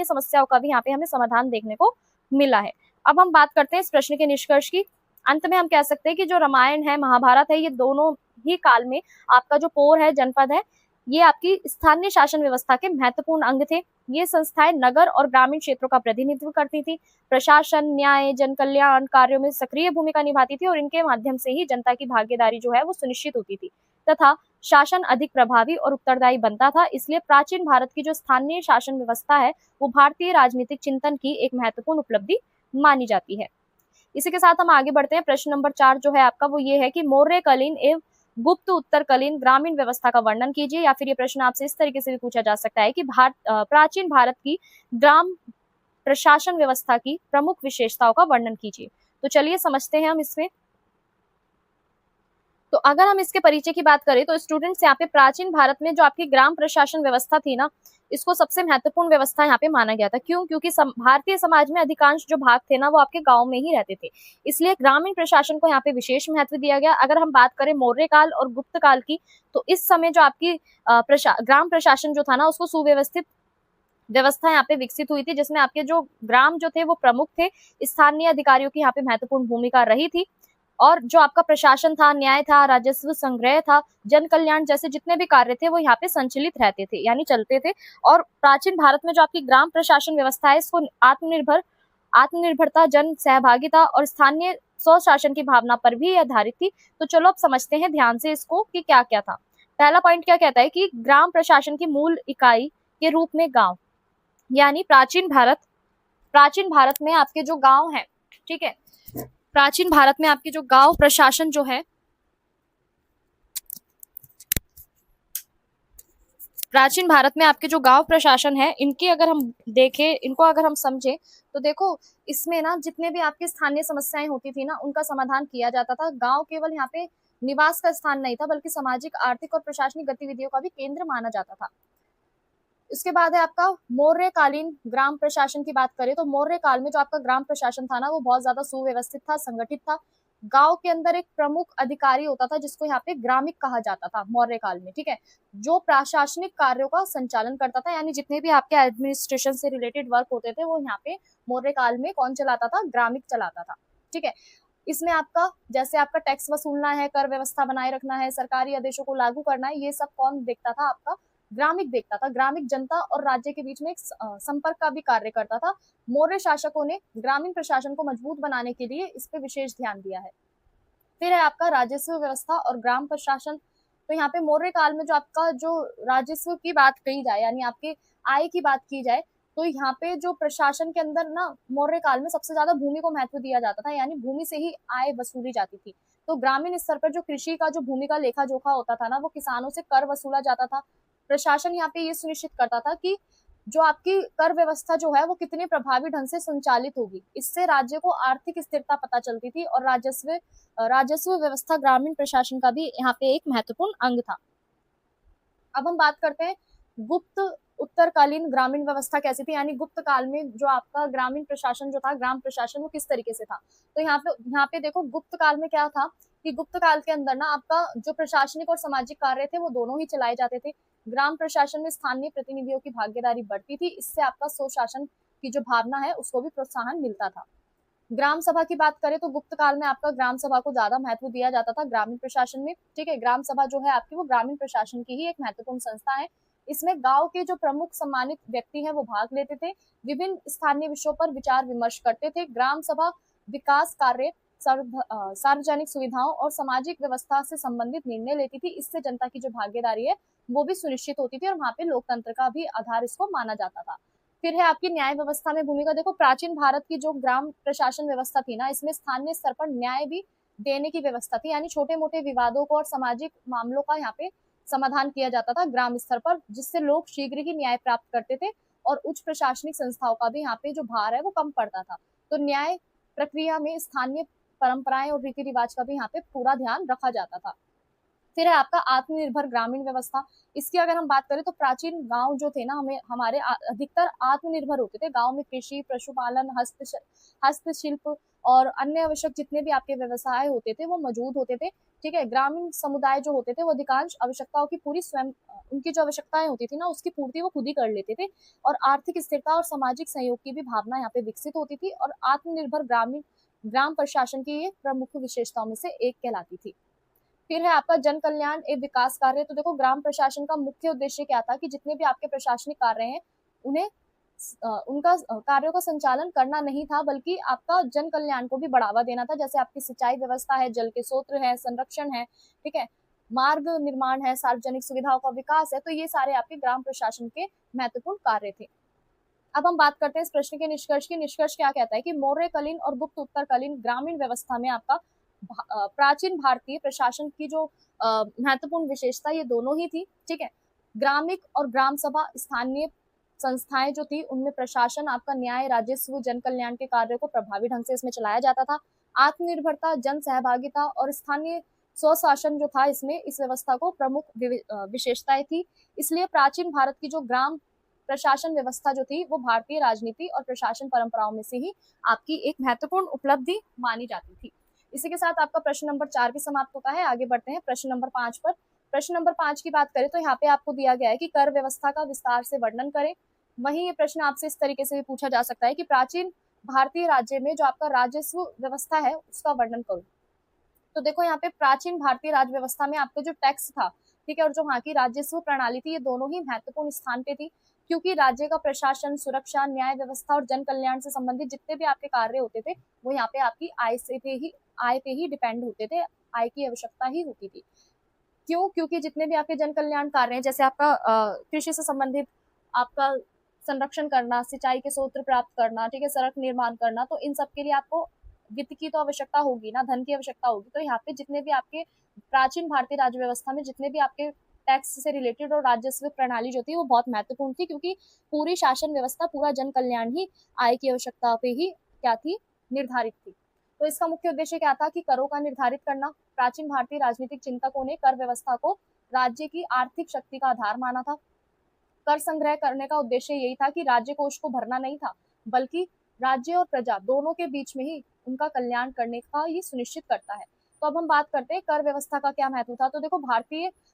समस्याओं का भी यहाँ पे हमें समाधान देखने को मिला है। अब हम बात करते हैं इस प्रश्न के निष्कर्ष की। अंत में हम कह सकते हैं कि जो रामायण है, महाभारत है, ये दोनों ही काल में आपका जो पौर है, जनपद है, ये आपकी स्थानीय शासन व्यवस्था के महत्वपूर्ण अंग थे। ये संस्थाएं नगर और ग्रामीण क्षेत्रों का प्रतिनिधित्व करती थी, प्रशासन, न्याय, जन कल्याण कार्यों में सक्रिय भूमिका निभाती थी और इनके माध्यम से ही जनता की भागीदारी जो है वो सुनिश्चित होती थी तथा शासन अधिक प्रभावी और उत्तरदायी बनता था। इसलिए प्राचीन भारत की जो स्थानीय शासन व्यवस्था है वो भारतीय राजनीतिक चिंतन की एक महत्वपूर्ण उपलब्धि मानी जाती है। इसी के साथ हम आगे बढ़ते हैं। प्रश्न नंबर 4 जो है आपका वो ये है कि मौर्यकालीन एवं गुप्त उत्तरकालीन ग्रामीण व्यवस्था का वर्णन कीजिए। या फिर ये प्रश्न आपसे इस तरीके से भी पूछा जा सकता है कि प्राचीन भारत की ग्राम प्रशासन व्यवस्था की प्रमुख विशेषताओं का वर्णन कीजिए। तो चलिए समझते हैं हम इसमें। तो अगर हम इसके परिचय की बात करें तो स्टूडेंट्स यहाँ पे प्राचीन भारत में जो आपकी ग्राम प्रशासन व्यवस्था थी ना, इसको सबसे महत्वपूर्ण व्यवस्था यहाँ पे माना गया था। क्यों? क्योंकि भारतीय समाज में अधिकांश जो भाग थे ना वो आपके गांव में ही रहते थे, इसलिए ग्रामीण प्रशासन को यहाँ पे विशेष महत्व दिया गया। अगर हम बात करें मौर्य काल और गुप्त काल की, तो इस समय जो आपकी ग्राम प्रशासन जो था ना उसको सुव्यवस्थित व्यवस्था यहाँ पे विकसित हुई थी, जिसमें आपके जो ग्राम जो थे वो प्रमुख थे, स्थानीय अधिकारियों की यहाँ पे महत्वपूर्ण भूमिका रही थी और जो आपका प्रशासन था, न्याय था, राजस्व संग्रह था, जन कल्याण जैसे जितने भी कार्य थे वो यहाँ पे संचालित रहते थे, यानी चलते थे। और प्राचीन भारत में जो आपकी ग्राम प्रशासन व्यवस्था है इसको आत्मनिर्भरता, जन सहभागिता और स्थानीय स्वशासन की भावना पर भी आधारित थी। तो चलो अब समझते हैं ध्यान से इसको कि क्या क्या था। पहला पॉइंट क्या कहता है कि ग्राम प्रशासन की मूल इकाई के रूप में गांव, यानी प्राचीन भारत में आपके जो गांव हैं, ठीक है, प्राचीन भारत में आपके जो गांव प्रशासन जो है, प्राचीन भारत में आपके जो गांव प्रशासन है, इनकी अगर हम देखें, इनको अगर हम समझें, तो देखो इसमें ना जितने भी आपकी स्थानीय समस्याएं होती थी ना, उनका समाधान किया जाता था। गांव केवल यहाँ पे निवास का स्थान नहीं था, बल्कि सामाजिक, आर्थिक और प्रशासनिक गतिविधियों का भी केंद्र माना जाता था। इसके बाद है आपका मौर्यकालीन ग्राम प्रशासन की बात करें तो मौर्य काल में जो आपका ग्राम प्रशासन था ना, वो बहुत ज्यादा सुव्यवस्थित था, संगठित था। गांव के अंदर एक प्रमुख अधिकारी होता था जिसको यहाँ पे ग्रामिक कहा जाता था मौर्य काल में, ठीक है, जो प्रशासनिक कार्यों का संचालन करता था, यानी जितने भी आपके एडमिनिस्ट्रेशन से रिलेटेड वर्क होते थे वो यहाँ पे मौर्य काल में कौन चलाता था, ग्रामिक चलाता था, ठीक है। इसमें आपका जैसे आपका टैक्स वसूलना है, कर व्यवस्था बनाए रखना है, सरकारी आदेशों को लागू करना है, ये सब कौन देखता था, आपका ग्रामिक देखता था। ग्रामिक जनता और राज्य के बीच में एक संपर्क का भी कार्य करता था। मौर्य शासकों ने ग्रामीण प्रशासन को मजबूत बनाने के लिए इस पे विशेष ध्यान दिया है। फिर है आपका राजस्व व्यवस्था और ग्राम प्रशासन। तो यहाँ पे मौर्य काल में जो आपका जो राजस्व की बात कही जाए, यानी आपके आय की बात की जाए, तो यहाँ पे जो प्रशासन के अंदर ना मौर्य काल में सबसे ज्यादा भूमि को महत्व दिया जाता था, यानी भूमि से ही आय वसूली जाती थी। तो ग्रामीण स्तर पर जो कृषि का जो भूमि का लेखा जोखा होता था ना, वो किसानों से कर वसूला जाता था। प्रशासन यहाँ पे ये सुनिश्चित करता था कि जो आपकी कर व्यवस्था जो है वो कितने प्रभावी ढंग से संचालित होगी। इससे राज्य को आर्थिक स्थिरता पता चलती थी और राजस्व व्यवस्था ग्रामीण प्रशासन का भी यहाँ पे एक महत्वपूर्ण अंग था। अब हम बात करते हैं गुप्त उत्तरकालीन ग्रामीण व्यवस्था कैसी थी, यानी गुप्त काल में जो आपका ग्रामीण प्रशासन जो था, ग्राम प्रशासन, वो किस तरीके से था। तो यहाँ पे देखो गुप्त काल में क्या था कि गुप्त काल के अंदर ना आपका जो प्रशासनिक और सामाजिक कार्य थे वो दोनों ही चलाए जाते थे। ग्राम प्रशासन में स्थानीय प्रतिनिधियों की भागीदारी बढ़ती थी, इससे आपका स्वशासन की जो भावना है उसको भी प्रोत्साहन मिलता था। ग्राम सभा की बात करें तो गुप्त काल में आपका ग्राम सभा को ज्यादा महत्व दिया जाता था ग्रामीण प्रशासन में, ठीक है। ग्राम सभा जो है आपकी वो ग्रामीण प्रशासन की ही एक महत्वपूर्ण संस्था है। इसमें गांव के जो प्रमुख सम्मानित व्यक्ति हैं वो भाग लेते थे, विभिन्न स्थानीय विषयों पर विचार विमर्श करते थे। ग्राम सभा विकास कार्य, सार्वजनिक सुविधाओं और सामाजिक व्यवस्था से संबंधित निर्णय लेती थी। इससे जनता की जो भागीदारी है वो भी सुनिश्चित होती थी और वहां पे लोकतंत्र का भी आधार इसको माना जाता था। फिर है आपकी न्याय व्यवस्था में भूमिका। देखो प्राचीन भारत की जो ग्राम प्रशासन व्यवस्था थी ना, इसमें स्थानीय स्तर पर न्याय भी देने की व्यवस्था थी, यानी छोटे मोटे विवादों को और सामाजिक मामलों का यहाँ पे समाधान किया जाता था ग्राम स्तर पर, जिससे लोग शीघ्र ही न्याय प्राप्त करते थे और उच्च प्रशासनिक संस्थाओं का भी यहाँ पे जो भार है वो कम पड़ता था। तो न्याय प्रक्रिया में स्थानीय परंपराएं और रीति रिवाज का भी यहाँ पे पूरा ध्यान रखा जाता था। फिर है आपका आत्मनिर्भर ग्रामीण व्यवस्था। इसकी अगर हम बात करें तो प्राचीन गांव जो थे ना, हमारे अधिकतर आत्मनिर्भर होते थे। गांव में कृषि, पशुपालन, हस्तशिल्प और अन्य आवश्यक जितने भी आपके व्यवसाय होते थे वो मौजूद होते थे, ठीक है। ग्रामीण समुदाय जो होते थे वो अधिकांश आवश्यकताओं की पूरी स्वयं, उनकी जो आवश्यकताएं होती थी ना उसकी पूर्ति वो खुद ही कर लेते थे और आर्थिक स्थिरता और सामाजिक सहयोग की भी भावना यहाँ पे विकसित होती थी और आत्मनिर्भर ग्राम प्रशासन की ये प्रमुख विशेषताओं में से एक कहलाती थी। फिर है आपका जन कल्याण एवं विकास कार्य। तो देखो ग्राम प्रशासन का मुख्य उद्देश्य क्या था कि जितने भी आपके प्रशासनिक कार्य हैं उन्हें उनका कार्यों का संचालन करना नहीं था, बल्कि आपका जन कल्याण को भी बढ़ावा देना था। जैसे आपकी सिंचाई व्यवस्था है, जल के स्रोत है, संरक्षण है, ठीक है, मार्ग निर्माण है, सार्वजनिक सुविधाओं का विकास है। तो ये सारे आपके ग्राम प्रशासन के महत्वपूर्ण कार्य थे। अब हम बात करते हैं इस प्रश्न के निष्कर्ष की। निष्कर्ष क्या कहता है कि मौर्यकालीन और गुप्त उत्तरकालीन ग्रामीण व्यवस्था में आपका प्राचीन भारतीय प्रशासन की जो महत्वपूर्ण विशेषता ये दोनों ही थी, ठीक है। ग्रामिक और ग्राम सभा स्थानीय संस्थाएं जो थी उनमें प्रशासन, आपका न्याय, राजस्व, जन कल्याण के कार्यों को प्रभावी ढंग से इसमें चलाया जाता था। आत्मनिर्भरता, जन सहभागिता और स्थानीय स्वशासन जो था इसमें इस व्यवस्था को प्रमुख विशेषताएं थी। इसलिए प्राचीन भारत की जो ग्राम प्रशासन व्यवस्था जो थी वो भारतीय राजनीति और प्रशासन परंपराओं में से ही आपकी एक महत्वपूर्ण उपलब्धि मानी जाती थी। इसी के साथ आपका प्रश्न नंबर 4 भी समाप्त होता है। आगे बढ़ते हैं प्रश्न नंबर 5 पर। प्रश्न नंबर 5 की बात करें तो यहाँ पे आपको दिया गया है कि कर व्यवस्था का विस्तार से वर्णन करें। वहीं ये प्रश्न आपसे इस तरीके से भी पूछा जा सकता है कि प्राचीन भारतीय राज्य में जो आपका राजस्व व्यवस्था है उसका वर्णन करो। तो देखो यहाँ पे प्राचीन भारतीय राज्य व्यवस्था में आपका जो टैक्स था, ठीक है, और जो वहाँ की राजस्व प्रणाली थी, ये दोनों ही महत्वपूर्ण स्थान पे थी, क्योंकि राज्य का प्रशासन, सुरक्षा, न्याय व्यवस्था और जन कल्याण से संबंधित जितने भी आपके कार्य होते थे वो यहाँ पे आपकी आय पे ही डिपेंड होते थे, आय की आवश्यकता ही होती थी। क्यों? क्योंकि जितने भी आपके जन कल्याण कार्य हैं, जैसे आपका कृषि से संबंधित आपका संरक्षण करना, सिंचाई के स्रोत प्राप्त करना, ठीक है, सड़क निर्माण करना, तो इन सब के लिए आपको वित्त की तो आवश्यकता होगी ना, धन की आवश्यकता होगी। तो यहाँ पे जितने भी आपके प्राचीन भारतीय राज्य व्यवस्था में जितने भी आपके टैक्स से रिलेटेड और राजस्व प्रणाली जो थी वो बहुत महत्वपूर्ण थी, क्योंकि पूरी शासन व्यवस्था, पूरा जन कल्याण ही आय की आवश्यकता पे ही क्या थी, निर्धारित थी। तो इसका मुख्य उद्देश्य क्या था कि करों का निर्धारित करना। प्राचीन भारतीय राजनीतिक चिंतकों ने कर व्यवस्था को राज्य की आर्थिक शक्ति का आधार माना था। कर संग्रह करने का उद्देश्य यही था कि राज्य कोष को भरना नहीं था, बल्कि राज्य और प्रजा दोनों के बीच में ही उनका कल्याण करने का ये सुनिश्चित करता है। तो अब हम बात करते हैं कर व्यवस्था का क्या महत्व था। तो देखो,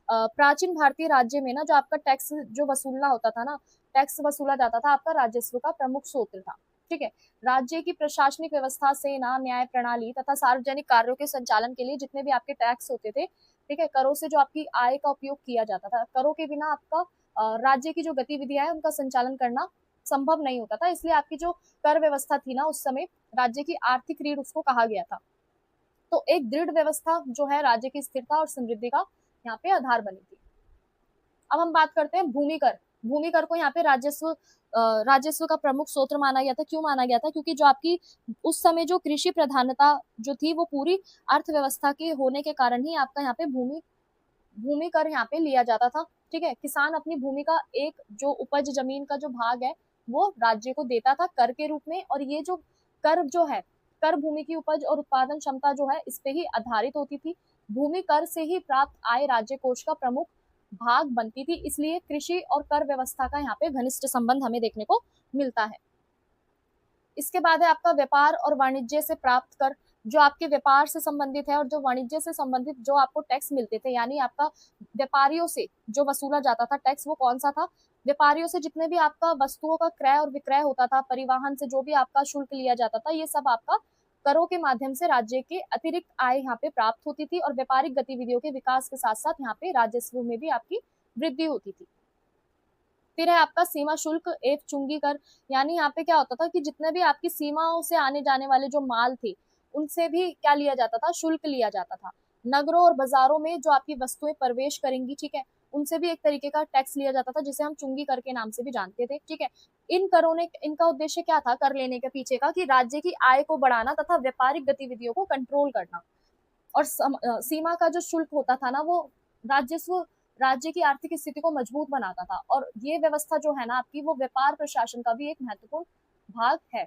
प्राचीन भारतीय राज्य में ना जो आपका टैक्स जो वसूलना होता था ना, टैक्स वसूला जाता था, आपका राजस्व का प्रमुख स्रोत था। ठीक है, राज्य की प्रशासनिक व्यवस्था, सेना, न्याय प्रणाली तथा सार्वजनिक कार्यों के संचालन के लिए जितने भी आपके टैक्स होते थे, ठीक है, करों से जो आपकी आय का उपयोग किया जाता था। करों के बिना आपका राज्य की जो गतिविधियां है उनका संचालन करना संभव नहीं होता था। इसलिए आपकी जो कर व्यवस्था थी ना, उस समय राज्य की आर्थिक रीढ़ उसको कहा गया था। तो एक दृढ़ व्यवस्था जो है राज्य की स्थिरता और समृद्धि का यहाँ पे आधार बनी थी। अब हम बात करते हैं भूमि कर। भूमि कर को यहाँ पे राजस्व का प्रमुख स्रोत माना गया था। क्यों माना गया था? क्योंकि जो आपकी उस समय जो कृषि प्रधानता जो थी वो पूरी अर्थव्यवस्था के होने के कारण ही आपका यहाँ पे भूमि कर यहाँ पे लिया जाता था। ठीक है, किसान अपनी भूमि का एक जो उपज जमीन का जो भाग है वो राज्य को देता था कर के रूप में। और ये जो कर जो है, कर भूमि की उपज और उत्पादन क्षमता जो है इस पे ही आधारित होती थी। भूमि कर से ही प्राप्त आय राज्य कोष का प्रमुख भाग बनती थी। इसलिए कृषि और कर व्यवस्था का यहाँ पे घनिष्ठ संबंध हमें देखने को मिलता है। इसके बाद है आपका व्यापार और वाणिज्य से प्राप्त कर। जो आपके व्यापार से संबंधित है और जो वाणिज्य से संबंधित जो आपको टैक्स मिलते थे, यानी आपका व्यापारियों से जो वसूला जाता था टैक्स, वो कौन सा था? व्यापारियों से जितने भी आपका वस्तुओं का क्रय और विक्रय होता था, परिवहन से जो भी आपका शुल्क लिया जाता था, ये सब आपका करों के माध्यम से राज्य के अतिरिक्त आय यहाँ पे प्राप्त होती थी। और व्यापारिक गतिविधियों के विकास के साथ साथ यहाँ पे राजस्व में भी आपकी वृद्धि होती थी। फिर है आपका सीमा शुल्क एवं चुंगी कर। यानी यहाँ पे क्या होता था कि जितने भी आपकी सीमाओं से आने जाने वाले जो माल थे उनसे भी क्या लिया जाता था? शुल्क लिया जाता था। नगरों और बाजारों में जो आपकी वस्तुएं प्रवेश करेंगी, ठीक है, उनसे भी एक तरीके का टैक्स लिया जाता था, जिसे हम चुंगी कर के नाम से भी जानते थे। ठीक है, इन करों ने, इनका उद्देश्य क्या था कर लेने के पीछे का? कि राज्य की आय को बढ़ाना तथा व्यापारिक गतिविधियों को कंट्रोल करना। और सीमा का जो शुल्क होता था ना, वो राजस्व राज्य की आर्थिक स्थिति को मजबूत बनाता था। और ये व्यवस्था जो है ना आपकी, वो व्यापार प्रशासन का भी एक महत्वपूर्ण भाग है।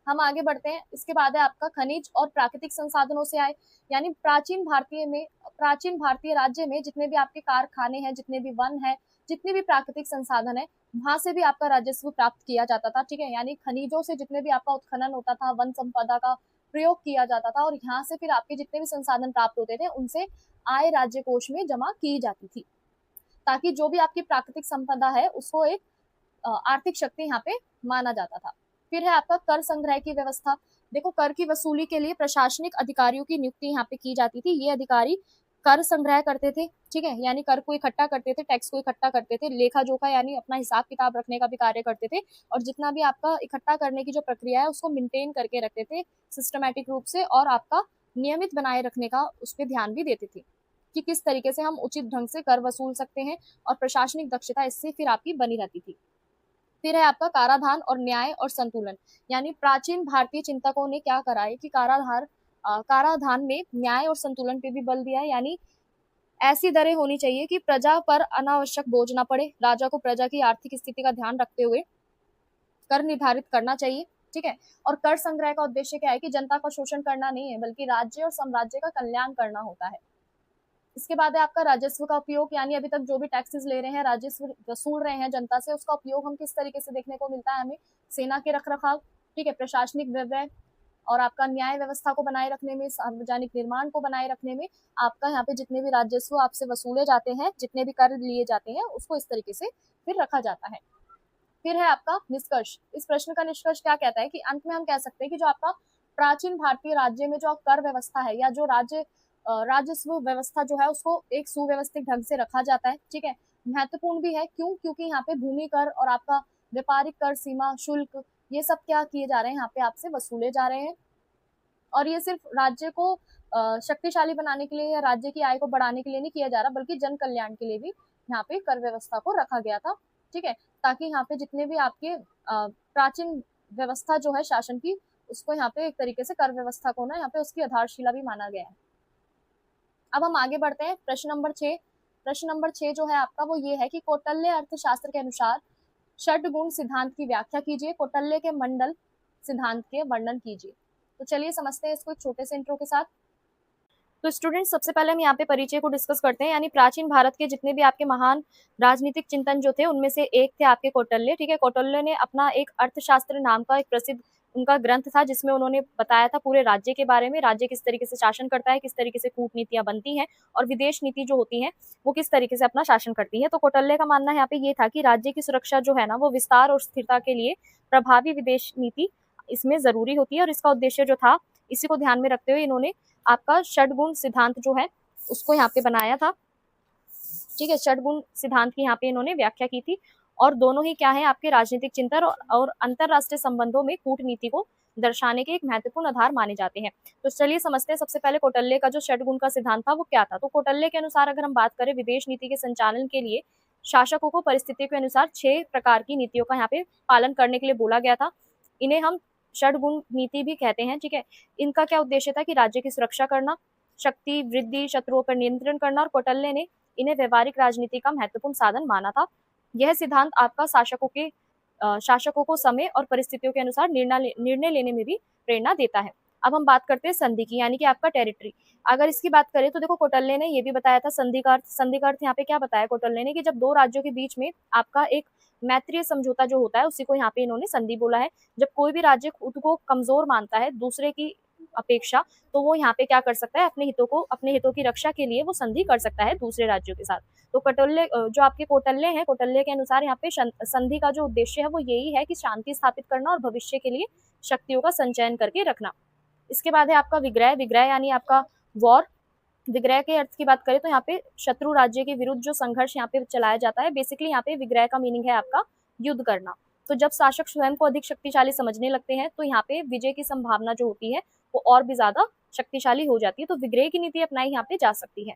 हम आगे बढ़ते हैं। इसके बाद है आपका खनिज और प्राकृतिक संसाधनों से आय। यानी प्राचीन भारतीय राज्य में जितने भी आपके कारखाने हैं, जितने भी वन है, जितने भी प्राकृतिक संसाधन है, वहां से भी आपका राजस्व प्राप्त किया जाता था। ठीक है, यानी खनिजों से जितने भी आपका उत्खनन होता था, वन संपदा का प्रयोग किया जाता था, और यहाँ से फिर आपके जितने भी संसाधन प्राप्त होते थे उनसे आय राज्य कोष में जमा की जाती थी, ताकि जो भी आपकी प्राकृतिक संपदा है उसको एक आर्थिक शक्ति यहाँ पे माना जाता था। फिर है आपका कर संग्रह की व्यवस्था। देखो, कर की वसूली के लिए प्रशासनिक अधिकारियों की नियुक्ति यहाँ पे की जाती थी। ये अधिकारी कर संग्रह करते थे। ठीक है, यानी कर को इकट्ठा करते थे, टैक्स को इकट्ठा करते थे, लेखा जोखा यानी अपना हिसाब किताब रखने का भी कार्य करते थे, और जितना भी आपका इकट्ठा करने की जो प्रक्रिया है उसको मेंटेन करके रखते थे सिस्टमैटिक रूप से, और आपका नियमित बनाए रखने का उस पर ध्यान भी देते थे कि किस तरीके से हम उचित ढंग से कर वसूल सकते हैं, और प्रशासनिक दक्षता इससे फिर आपकी बनी रहती थी। फिर है आपका काराधान और न्याय और संतुलन। यानी प्राचीन भारतीय चिंतकों ने क्या करा है कि काराधान में न्याय और संतुलन पे भी बल दिया है। यानी ऐसी दरें होनी चाहिए कि प्रजा पर अनावश्यक बोझ ना पड़े। राजा को प्रजा की आर्थिक स्थिति का ध्यान रखते हुए कर निर्धारित करना चाहिए। ठीक है, और कर संग्रह का उद्देश्य क्या है कि जनता का शोषण करना नहीं है, बल्कि राज्य और साम्राज्य का कल्याण करना होता है। इसके बाद है आपका राजस्व का उपयोग। यानी अभी तक जो भी टैक्सेस ले रहे हैं, राजस्व वसूल रहे हैं जनता से, उसका उपयोग हम किस तरीके से देखने को मिलता है? हमें सेना के रखरखाव, ठीक है, प्रशासनिक व्यय, और आपका न्याय व्यवस्था को बनाए रखने में, सार्वजनिक निर्माण को बनाए रखने में, आपका यहाँ पे जितने भी राजस्व आपसे वसूले जाते हैं, जितने भी कर लिए जाते हैं, उसको इस तरीके से फिर रखा जाता है। फिर है आपका निष्कर्ष। इस प्रश्न का निष्कर्ष क्या कहता है कि अंत में हम कह सकते हैं कि जो आपका प्राचीन भारतीय राज्य में जो कर व्यवस्था है, या जो राजस्व व्यवस्था जो है, उसको एक सुव्यवस्थित ढंग से रखा जाता है। ठीक है, महत्वपूर्ण भी है। क्यों? क्योंकि यहाँ पे भूमि कर और आपका व्यापारिक कर, सीमा शुल्क, ये सब क्या किए जा रहे हैं, यहाँ पे आपसे वसूले जा रहे हैं। और ये सिर्फ राज्य को शक्तिशाली बनाने के लिए या राज्य की आय को बढ़ाने के लिए नहीं किया जा रहा, बल्कि जन कल्याण के लिए भी यहाँ पे कर व्यवस्था को रखा गया था। ठीक है, ताकि यहाँ पे जितने भी आपके प्राचीन व्यवस्था जो है शासन की, उसको यहाँ पे एक तरीके से कर व्यवस्था को ना यहाँ पे उसकी आधारशिला भी माना गया है। अब हम आगे बढ़ते हैं प्रश्न नंबर 6। प्रश्न नंबर 6 जो है आपका वो ये है कि कौटिल्य अर्थशास्त्र के अनुसार षड गुण सिद्धांत की व्याख्या कीजिए, कौटिल्य के मंडल सिद्धांत के वर्णन कीजिए। तो चलिए समझते हैं इसको एक छोटे से इंट्रो के साथ। तो स्टूडेंट्स, सबसे पहले हम यहाँ पे परिचय को डिस्कस करते हैं, यानी प्राचीन भारत के जितने भी आपके महान राजनीतिक चिंतन जो थे उनमें से एक थे आपके कौटिल्य। ठीक है, कौटिल्य ने अपना एक अर्थशास्त्र नाम का एक प्रसिद्ध उनका ग्रंथ था, जिसमें उन्होंने बताया था पूरे राज्य के बारे में, राज्य किस तरीके से शासन करता है, किस तरीके से कूटनीतियां बनती हैं और विदेश नीति जो होती है वो किस तरीके से अपना शासन करती है। तो कौटिल्य का मानना यहाँ पे ये था कि राज्य की सुरक्षा जो है ना वो विस्तार और स्थिरता के लिए प्रभावी विदेश नीति इसमें जरूरी होती है, और इसका उद्देश्य जो था इसी को ध्यान में रखते हुए इन्होंने आपका षडगुण सिद्धांत जो है उसको यहाँ पे बनाया था। ठीक है, षडगुण सिद्धांत की यहाँ पे इन्होंने व्याख्या की थी, और दोनों ही क्या है आपके राजनीतिक चिंतन और अंतरराष्ट्रीय संबंधों में कूटनीति को दर्शाने के एक महत्वपूर्ण आधार माने जाते हैं। तो चलिए समझते हैं सबसे पहले कौटिल्य का जो षडगुण का सिद्धांत था वो क्या था। तो कौटिल्य के अनुसार अगर हम बात करें विदेश नीति के संचालन के लिए शासकों को परिस्थितियों के अनुसार 6 प्रकार की नीतियों का यहाँ पे पालन करने के लिए बोला गया था। इन्हें हम षडगुण नीति भी कहते हैं। ठीक है, इनका क्या उद्देश्य था कि राज्य की सुरक्षा करना, शक्ति वृद्धि, शत्रुओं पर नियंत्रण करना, और कौटिल्य ने इन्हें व्यवहारिक राजनीति का महत्वपूर्ण साधन माना था। यह सिद्धांत आपका शासकों को समय और परिस्थितियों के अनुसार निर्णय लेने में भी प्रेरणा देता है। अब हम बात करते हैं संधि की, यानी कि आपका टेरिटरी। अगर इसकी बात करें तो देखो कौटिल्य ने ये भी बताया था संधि का अर्थ। संधि का अर्थ यहाँ पे क्या बताया कौटिल्य ने कि जब दो राज्यों के बीच में आपका एक मैत्रीय समझौता जो होता है उसी को यहाँ पे इन्होंने संधि बोला है। जब कोई भी राज्य खुद को कमजोर मानता है दूसरे की अपेक्षा, तो वो यहाँ पे क्या कर सकता है, अपने हितों की रक्षा के लिए वो संधि कर सकता है दूसरे राज्यों के साथ। तो कौटिल्य जो आपके कौटिल्य हैं, कौटिल्य के अनुसार यहाँ पे संधि का जो उद्देश्य है वो यही है कि शांति स्थापित करना और भविष्य के लिए शक्तियों का संचयन करके रखना। इसके बाद है आपका विग्रह। विग्रह यानी आपका वॉर। विग्रह के अर्थ की बात करें तो यहाँ पे शत्रु राज्य के विरुद्ध जो संघर्ष यहाँ पे चलाया जाता है, बेसिकली यहाँ पे विग्रह का मीनिंग है आपका युद्ध करना। तो जब शासक स्वयं को अधिक शक्तिशाली समझने लगते हैं तो यहाँ पे विजय की संभावना जो होती है वो और भी ज्यादा शक्तिशाली हो जाती है, तो विग्रह की नीति अपनाई यहाँ पे जा सकती है।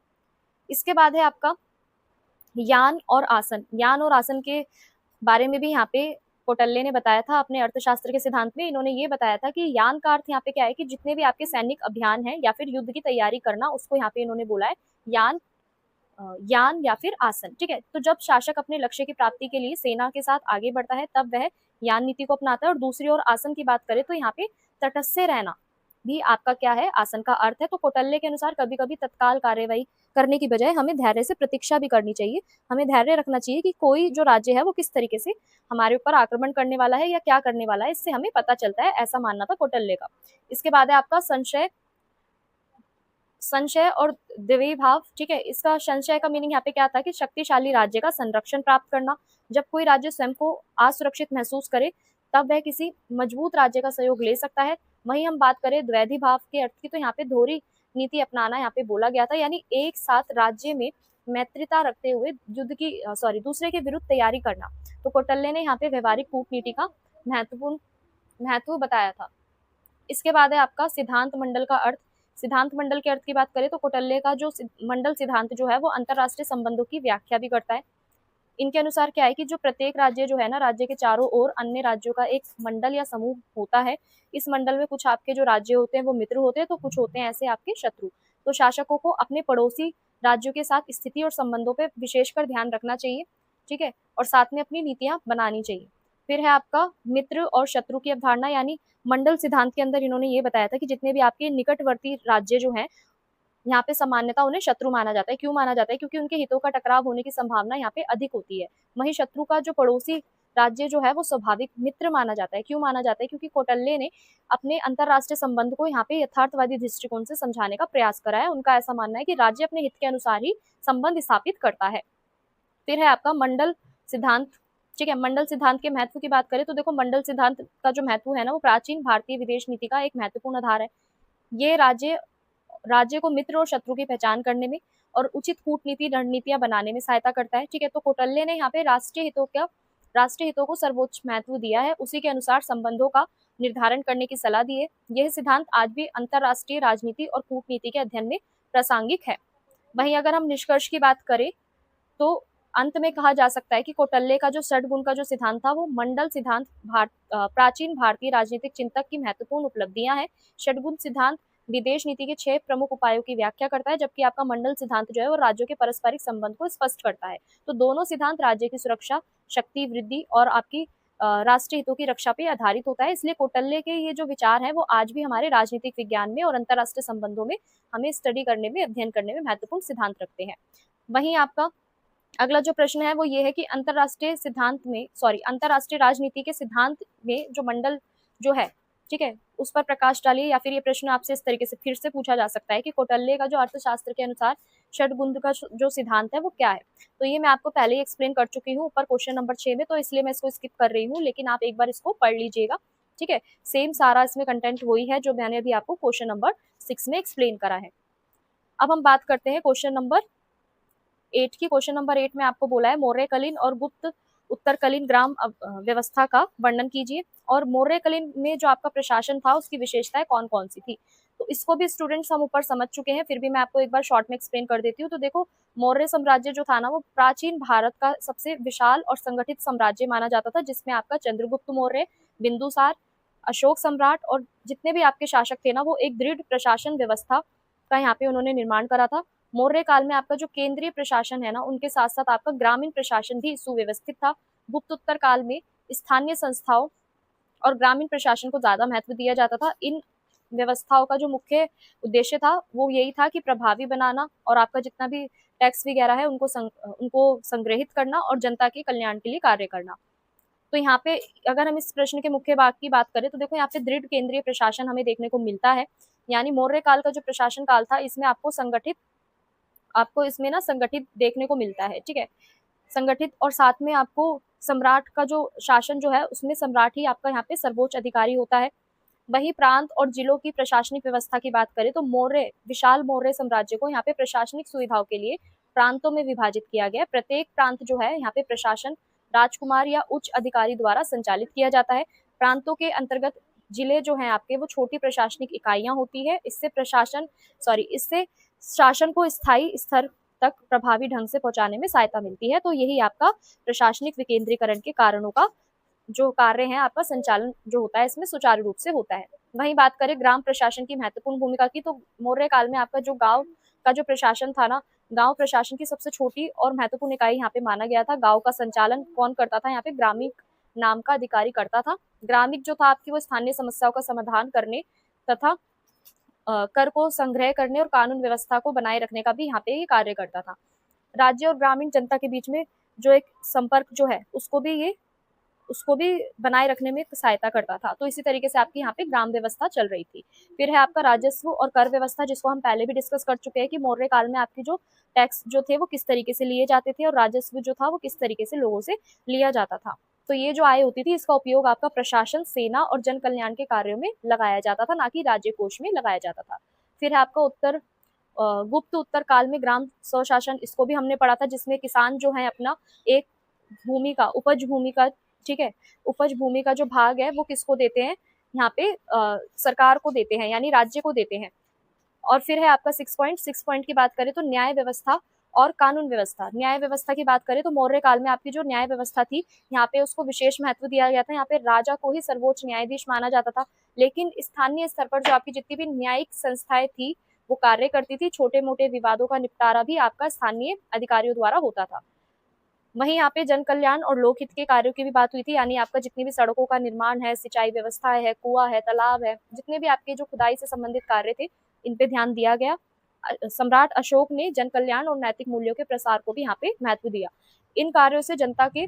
इसके बाद है आपका यान और आसन। यान और आसन के बारे में भी यहाँ पे कौटिल्य ने बताया था अपने अर्थशास्त्र के सिद्धांत में। इन्होंने ये बताया था कि यान का अर्थ यहाँ पे क्या है कि जितने भी आपके सैनिक अभियान है या फिर युद्ध की तैयारी करना, उसको यहाँ पे इन्होंने बोला है यान या फिर आसन। ठीक है, तो जब शासक अपने लक्ष्य की प्राप्ति के लिए सेना के साथ आगे बढ़ता है तब वह यान नीति को अपनाता है। और दूसरी ओर आसन की बात करें तो यहाँ पे तटस्थ से रहना भी आपका क्या है, आसन का अर्थ है। तो कौटिल्य के अनुसार कभी कभी तत्काल कार्यवाही करने की बजाय हमें धैर्य से प्रतीक्षा भी करनी चाहिए। हमें धैर्य रखना चाहिए कि कोई जो राज्य है वो किस तरीके से हमारे ऊपर आक्रमण करने वाला है या क्या करने वाला है, इससे हमें पता चलता है, ऐसा मानना था कौटिल्य का। इसके बाद है आपका संशय और द्विभाव भाव। ठीक है, इसका संशय का मीनिंग यहाँ पे क्या था कि शक्तिशाली राज्य का संरक्षण प्राप्त करना। जब कोई राज्य स्वयं को असुरक्षित महसूस करे तब वह किसी मजबूत राज्य का सहयोग ले सकता है। वहीं हम बात करें द्वैधी भाव के अर्थ की तो यहाँ पे दोहरी नीति अपनाना यहाँ पे बोला गया था, यानी एक साथ राज्य में मैत्रिता रखते हुए दूसरे के विरुद्ध तैयारी करना। तो कौटिल्य ने यहाँ पे व्यवहारिक कूटनीति का महत्व बताया था। इसके बाद है आपका सिद्धांत मंडल का अर्थ। सिद्धांत मंडल के अर्थ की बात करें तो कौटिल्य का जो मंडल सिद्धांत जो है वो अंतरराष्ट्रीय संबंधों की व्याख्या भी करता है। इनके अनुसार क्या है कि जो प्रत्येक राज्य जो है ना, राज्य के चारों ओर अन्य राज्यों का एक मंडल या समूह होता है। इस मंडल में कुछ आपके जो राज्य होते हैं वो मित्र होते हैं, तो कुछ होते हैं ऐसे आपके शत्रु। तो शासकों को अपने पड़ोसी राज्यों के साथ स्थिति और संबंधों पर विशेषकर ध्यान रखना चाहिए। ठीक है, और साथ में अपनी नीतियां बनानी चाहिए। फिर है आपका मित्र और शत्रु की अवधारणा, यानी मंडल सिद्धांत के अंदर इन्होंने ये बताया था कि जितने भी आपके निकटवर्ती राज्य जो हैं यहाँ पे सामान्यतः उन्हें शत्रु माना जाता है। क्यों माना जाता है? क्योंकि उनके हितों का टकराव होने की संभावना यहाँ पे अधिक होती है। वहीं शत्रु का जो पड़ोसी राज्य जो है वो स्वाभाविक मित्र माना जाता है। क्यों माना जाता है? क्योंकि कौटिल्य ने अपने अंतरराष्ट्रीय संबंध को यहाँ पे यथार्थवादी दृष्टिकोण से समझाने का प्रयास करा है। उनका ऐसा मानना है कि राज्य अपने हित के अनुसार ही संबंध स्थापित करता है। फिर है आपका मंडल सिद्धांत। ठीक है, मंडल सिद्धांत के महत्व की बात करें तो देखो मंडल सिद्धांत का जो महत्व है ना वो प्राचीन भारतीय विदेश नीति का एक महत्वपूर्ण आधार है। ये राज्य को मित्र और शत्रु की पहचान करने में और उचित कूटनीति रणनीतियां बनाने में सहायता करता है। ठीक है, तो कौटिल्य ने यहाँ पे राष्ट्रीय हितों को सर्वोच्च महत्व दिया है। उसी के अनुसार संबंधों का निर्धारण करने की सलाह दी है। यह सिद्धांत आज भी अंतरराष्ट्रीय राजनीति और कूटनीति के अध्ययन में प्रासंगिक है। वहीं अगर हम निष्कर्ष की बात करें तो अंत में कहा जा सकता है कि कौटिल्य का जो षड्गुण का जो सिद्धांत था वो मंडल सिद्धांत प्राचीन भारतीय राजनीतिक चिंतक की महत्वपूर्ण उपलब्धियां हैं। षड्गुण सिद्धांत विदेश नीति के 6 प्रमुख उपायों की व्याख्या करता है, जबकि आपका मंडल सिद्धांत जो है वो राज्यों के पारस्परिक संबंध को स्पष्ट करता है। तो दोनों सिद्धांत राज्य की सुरक्षा, शक्ति वृद्धि और आपकी राष्ट्रीय हितों की रक्षा पे आधारित होता है। इसलिए कौटिल्य के ये जो विचार हैं वो आज भी हमारे राजनीतिक विज्ञान में और अंतरराष्ट्रीय संबंधों में हमें स्टडी करने में, अध्ययन करने में महत्वपूर्ण सिद्धांत रखते हैं। वहीं आपका अगला जो प्रश्न है वो ये है कि अंतरराष्ट्रीय राजनीति के सिद्धांत में जो मंडल जो है, ठीक है, उस पर प्रकाश डालिए। या फिर ये प्रश्न आपसे इस तरीके से फिर से पूछा जा सकता है कि कौटिल्य का जो अर्थशास्त्र के अनुसार षड्गुण का जो सिद्धांत है वो क्या है। तो ये मैं आपको पहले ही एक्सप्लेन कर चुकी हूँ ऊपर क्वेश्चन नंबर 6 में, तो इसलिए मैं इसको स्किप कर रही हूँ, लेकिन आप एक बार इसको पढ़ लीजिएगा, ठीक है। सेम सारा इसमें कंटेंट वही है जो मैंने अभी आपको क्वेश्चन नंबर 6 में एक्सप्लेन करा है। अब हम बात करते हैं क्वेश्चन नंबर 8 की। क्वेश्चन नंबर 8 में आपको बोला है मौर्यकालीन और गुप्त उत्तरकालीन ग्राम व्यवस्था का वर्णन कीजिए, और मौर्यकालीन में जो आपका प्रशासन था उसकी विशेषताएं कौन कौन सी थी। तो इसको भी स्टूडेंट्स हम ऊपर समझ चुके हैं, फिर भी मैं आपको एक बार शॉर्ट में एक्सप्लेन कर देती हूँ। तो देखो, मौर्य साम्राज्य जो था ना वो प्राचीन भारत का सबसे विशाल और संगठित साम्राज्य माना जाता था, जिसमें आपका चंद्रगुप्त मौर्य, बिंदुसार, अशोक सम्राट और जितने भी आपके शासक थे ना वो एक दृढ़ प्रशासन व्यवस्था का यहाँ पे उन्होंने निर्माण करा था। मौर्य काल में आपका जो केंद्रीय प्रशासन है ना उनके साथ साथ आपका ग्रामीण प्रशासन भी सुव्यवस्थित था। गुप्तोत्तर काल में स्थानीय संस्थाओं और ग्रामीण प्रशासन को ज्यादा महत्व दिया जाता था। इन व्यवस्थाओं का जो मुख्य उद्देश्य था वो यही था कि प्रभावी बनाना और आपका जितना भी टैक्स वगैरह है उनको संग्रहित करना और जनता के कल्याण के लिए कार्य करना। तो यहाँ पे अगर हम इस प्रश्न के मुख्य भाग की बात करें तो देखो यहाँ पे दृढ़ केंद्रीय प्रशासन हमें देखने को मिलता है। यानी मौर्य काल का जो प्रशासन काल था इसमें आपको इसमें ना संगठित देखने को मिलता है, ठीक है, संगठित। और साथ में आपको सम्राट का जो शासन जो है उसमें सम्राट ही आपका यहाँ पे सर्वोच्च अधिकारी होता है। वही प्रांत और जिलों की प्रशासनिक व्यवस्था की बात करें तो विशाल मौर्य साम्राज्य को यहाँ पे प्रशासनिक सुविधाओं के लिए प्रांतों में विभाजित किया गया। प्रत्येक प्रांत जो है यहाँ पे प्रशासन राजकुमार या उच्च अधिकारी द्वारा संचालित किया जाता है। प्रांतों के अंतर्गत जिले जो हैं आपके वो छोटी प्रशासनिक इकाइयां होती है। इससे शासन को स्थायी स्तर तक प्रभावी ढंग से पहुंचाने में सहायता मिलती है। तो यही आपका प्रशासनिक विकेंद्रीकरण के कारणों का जो कार्य है आपका संचालन जो होता है इसमें सुचारू रूप से होता है। वहीं बात करें ग्राम प्रशासन की महत्वपूर्ण भूमिका की, तो मौर्य काल में आपका जो गांव का जो प्रशासन था ना, गांव प्रशासन की सबसे छोटी और महत्वपूर्ण इकाई यहाँ पे माना गया था। गांव का संचालन कौन करता था, यहाँ पे ग्रामीक नाम का अधिकारी करता था। ग्रामीक जो था आपकी वो स्थानीय समस्याओं का समाधान करने तथा कर को संग्रह करने और कानून व्यवस्था को बनाए रखने का भी यहाँ पे ये कार्य करता था। राज्य और ग्रामीण जनता के बीच में जो एक संपर्क जो है उसको भी बनाए रखने में सहायता करता था। तो इसी तरीके से आपकी यहाँ पे ग्राम व्यवस्था चल रही थी। फिर है आपका राजस्व और कर व्यवस्था, जिसको हम पहले भी डिस्कस कर चुके हैं कि मौर्य काल में आपकी जो टैक्स जो थे वो किस तरीके से लिए जाते थे और राजस्व जो था वो किस तरीके से लोगों से लिया जाता था। तो ये जो आय होती थी इसका उपयोग आपका प्रशासन, सेना और जन कल्याण के कार्यों में लगाया जाता था, ना कि राज्य कोष में लगाया जाता था। फिर है आपका गुप्त उत्तर काल में ग्राम स्वशासन, इसको भी हमने पढ़ा था, जिसमें किसान जो है अपना एक उपज भूमि का, ठीक है, उपज भूमि का जो भाग है वो किसको देते हैं, यहाँ पे सरकार को देते हैं, यानी राज्य को देते हैं। और फिर है आपका 6 पॉइंट की बात करें तो न्याय व्यवस्था और कानून व्यवस्था। न्याय व्यवस्था की बात करें तो मौर्य काल में आपकी जो न्याय व्यवस्था थी यहाँ पे उसको विशेष महत्व दिया गया था। यहाँ पे राजा को ही सर्वोच्च न्यायाधीश माना जाता था, लेकिन स्थानीय स्तर पर जो आपकी जितनी भी न्यायिक संस्थाएं थी वो कार्य करती थी। छोटे मोटे विवादों का निपटारा भी आपका स्थानीय अधिकारियों द्वारा होता था। वहीं यहाँ पे जन कल्याण और लोकहित के कार्यों की भी बात हुई थी, यानी आपका जितनी भी सड़कों का निर्माण है, सिंचाई व्यवस्था है, कुआं है, तालाब है, जितने भी आपके जो खुदाई से संबंधित कार्य थे इन पे ध्यान दिया गया। सम्राट अशोक ने जन कल्याण और नैतिक मूल्यों के प्रसार को भी यहाँ पे महत्व दिया। इन कार्यों से जनता के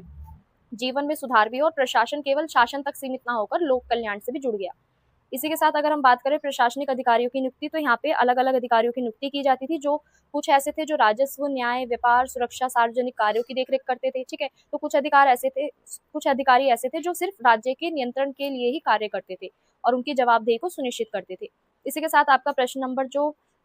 जीवन में सुधार भी और प्रशासन केवल शासन तक सीमित ना होकर लोक कल्याण से भी जुड़ गया। इसी के साथ अगर हम बात करें प्रशासनिक अधिकारियों की नियुक्ति, तो यहाँ पे अलग अलग अधिकारियों की नियुक्ति की जाती थी, जो कुछ ऐसे थे जो राजस्व, न्याय, व्यापार, सुरक्षा, सार्वजनिक कार्यों की देखरेख करते थे, ठीक है। तो कुछ अधिकारी ऐसे थे जो सिर्फ राज्य के नियंत्रण के लिए ही कार्य करते थे और उनकी जवाबदेही को सुनिश्चित करते थे। इसी के साथ आपका प्रश्न नंबर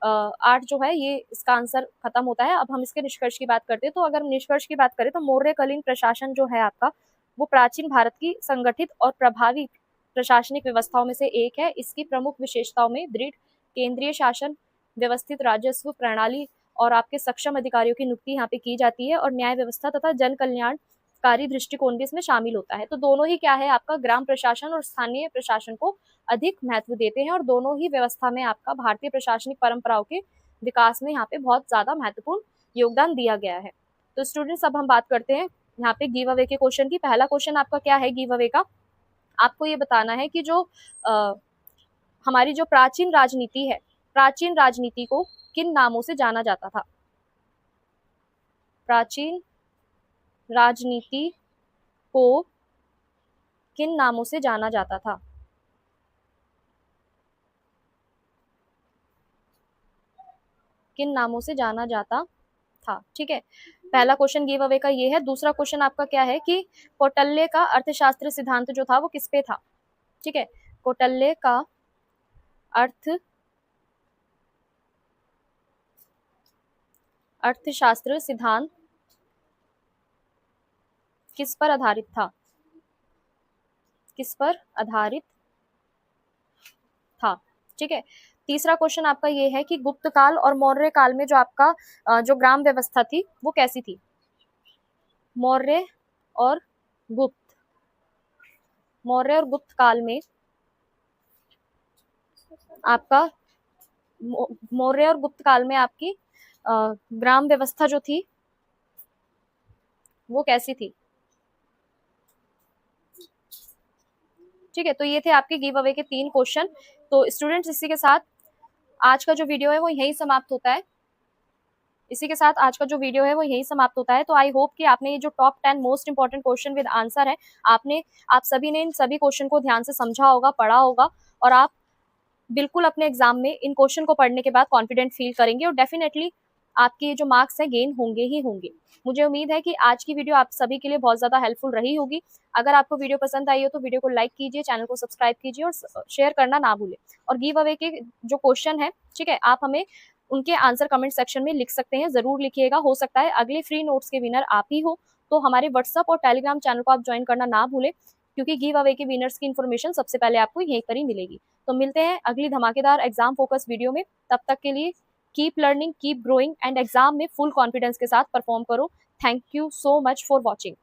8 जो है ये इसका आंसर खत्म होता है। अब हम इसके निष्कर्ष की बात करते हैं। तो अगर हम निष्कर्ष की बात करें तो मौर्यकालीन प्रशासन जो है आपका वो प्राचीन भारत की संगठित और प्रभावी प्रशासनिक व्यवस्थाओं में से एक है। इसकी प्रमुख विशेषताओं में दृढ़ केंद्रीय शासन, व्यवस्थित राजस्व प्रणाली और आपके सक्षम अधिकारियों की नियुक्ति यहाँ पे की जाती है, और न्याय व्यवस्था तथा जन कल्याणकारी दृष्टिकोण भी इसमें शामिल होता है। तो दोनों ही क्या है, आपका ग्राम प्रशासन और स्थानीय प्रशासन को अधिक महत्व देते हैं, और दोनों ही व्यवस्था में आपका भारतीय प्रशासनिक परंपराओं के विकास में यहाँ पे बहुत ज्यादा महत्वपूर्ण योगदान दिया गया है। तो स्टूडेंट्स, अब हम बात करते हैं यहाँ पे गिव अवे के क्वेश्चन की। पहला क्वेश्चन आपका क्या है गिव अवे का, आपको ये बताना है कि जो हमारी जो प्राचीन राजनीति है, प्राचीन राजनीति को किन नामों से जाना जाता था। प्राचीन राजनीति को किन नामों से जाना जाता था। किन नामों से जाना जाता था, ठीक है। पहला क्वेश्चन गिव अवे का ये है। दूसरा क्वेश्चन आपका क्या है कि कौटिल्य का अर्थशास्त्र सिद्धांत जो था वो किस पे था, ठीक है। कौटिल्य का अर्थशास्त्र सिद्धांत किस पर आधारित था, किस पर आधारित था, ठीक है। तीसरा क्वेश्चन आपका ये है कि गुप्त काल और मौर्य काल में जो आपका जो ग्राम व्यवस्था थी वो कैसी थी। मौर्य और गुप्त काल में आपका मौर्य और गुप्त काल में आपकी ग्राम व्यवस्था जो थी वो कैसी थी, ठीक है। तो ये थे आपके गिव अवे के 3 क्वेश्चन। तो स्टूडेंट्स, इसी के साथ आज का जो वीडियो है वो यही समाप्त होता है। तो आई होप कि आपने ये जो top 10 most important question with answer है, आप सभी ने इन सभी क्वेश्चन को ध्यान से समझा होगा, पढ़ा होगा, और आप बिल्कुल अपने एग्जाम में इन क्वेश्चन को पढ़ने के बाद कॉन्फिडेंट फील करेंगे, और डेफिनेटली आपके जो मार्क्स हैं गेन होंगे ही होंगे। मुझे उम्मीद है कि आज की वीडियो आप सभी के लिए बहुत ज़्यादा हेल्पफुल रही होगी। अगर आपको वीडियो पसंद आई हो तो वीडियो को लाइक कीजिए, चैनल को सब्सक्राइब कीजिए और शेयर करना ना भूलें। और गिव अवे के जो क्वेश्चन है, ठीक है, आप हमें उनके आंसर कमेंट सेक्शन में लिख सकते हैं, ज़रूर लिखिएगा। हो सकता है अगले फ्री नोट्स के विनर आप ही हो, तो हमारे व्हाट्सअप और टेलीग्राम चैनल को आप ज्वाइन करना ना भूलें, क्योंकि गिव अवे के विनर्स की इन्फॉर्मेशन सबसे पहले आपको यहीं पर ही मिलेगी। तो मिलते हैं अगली धमाकेदार एग्जाम फोकस वीडियो में। तब तक के लिए keep learning, keep growing and exam में फुल कॉन्फिडेंस के साथ परफॉर्म करो। Thank you so much for watching.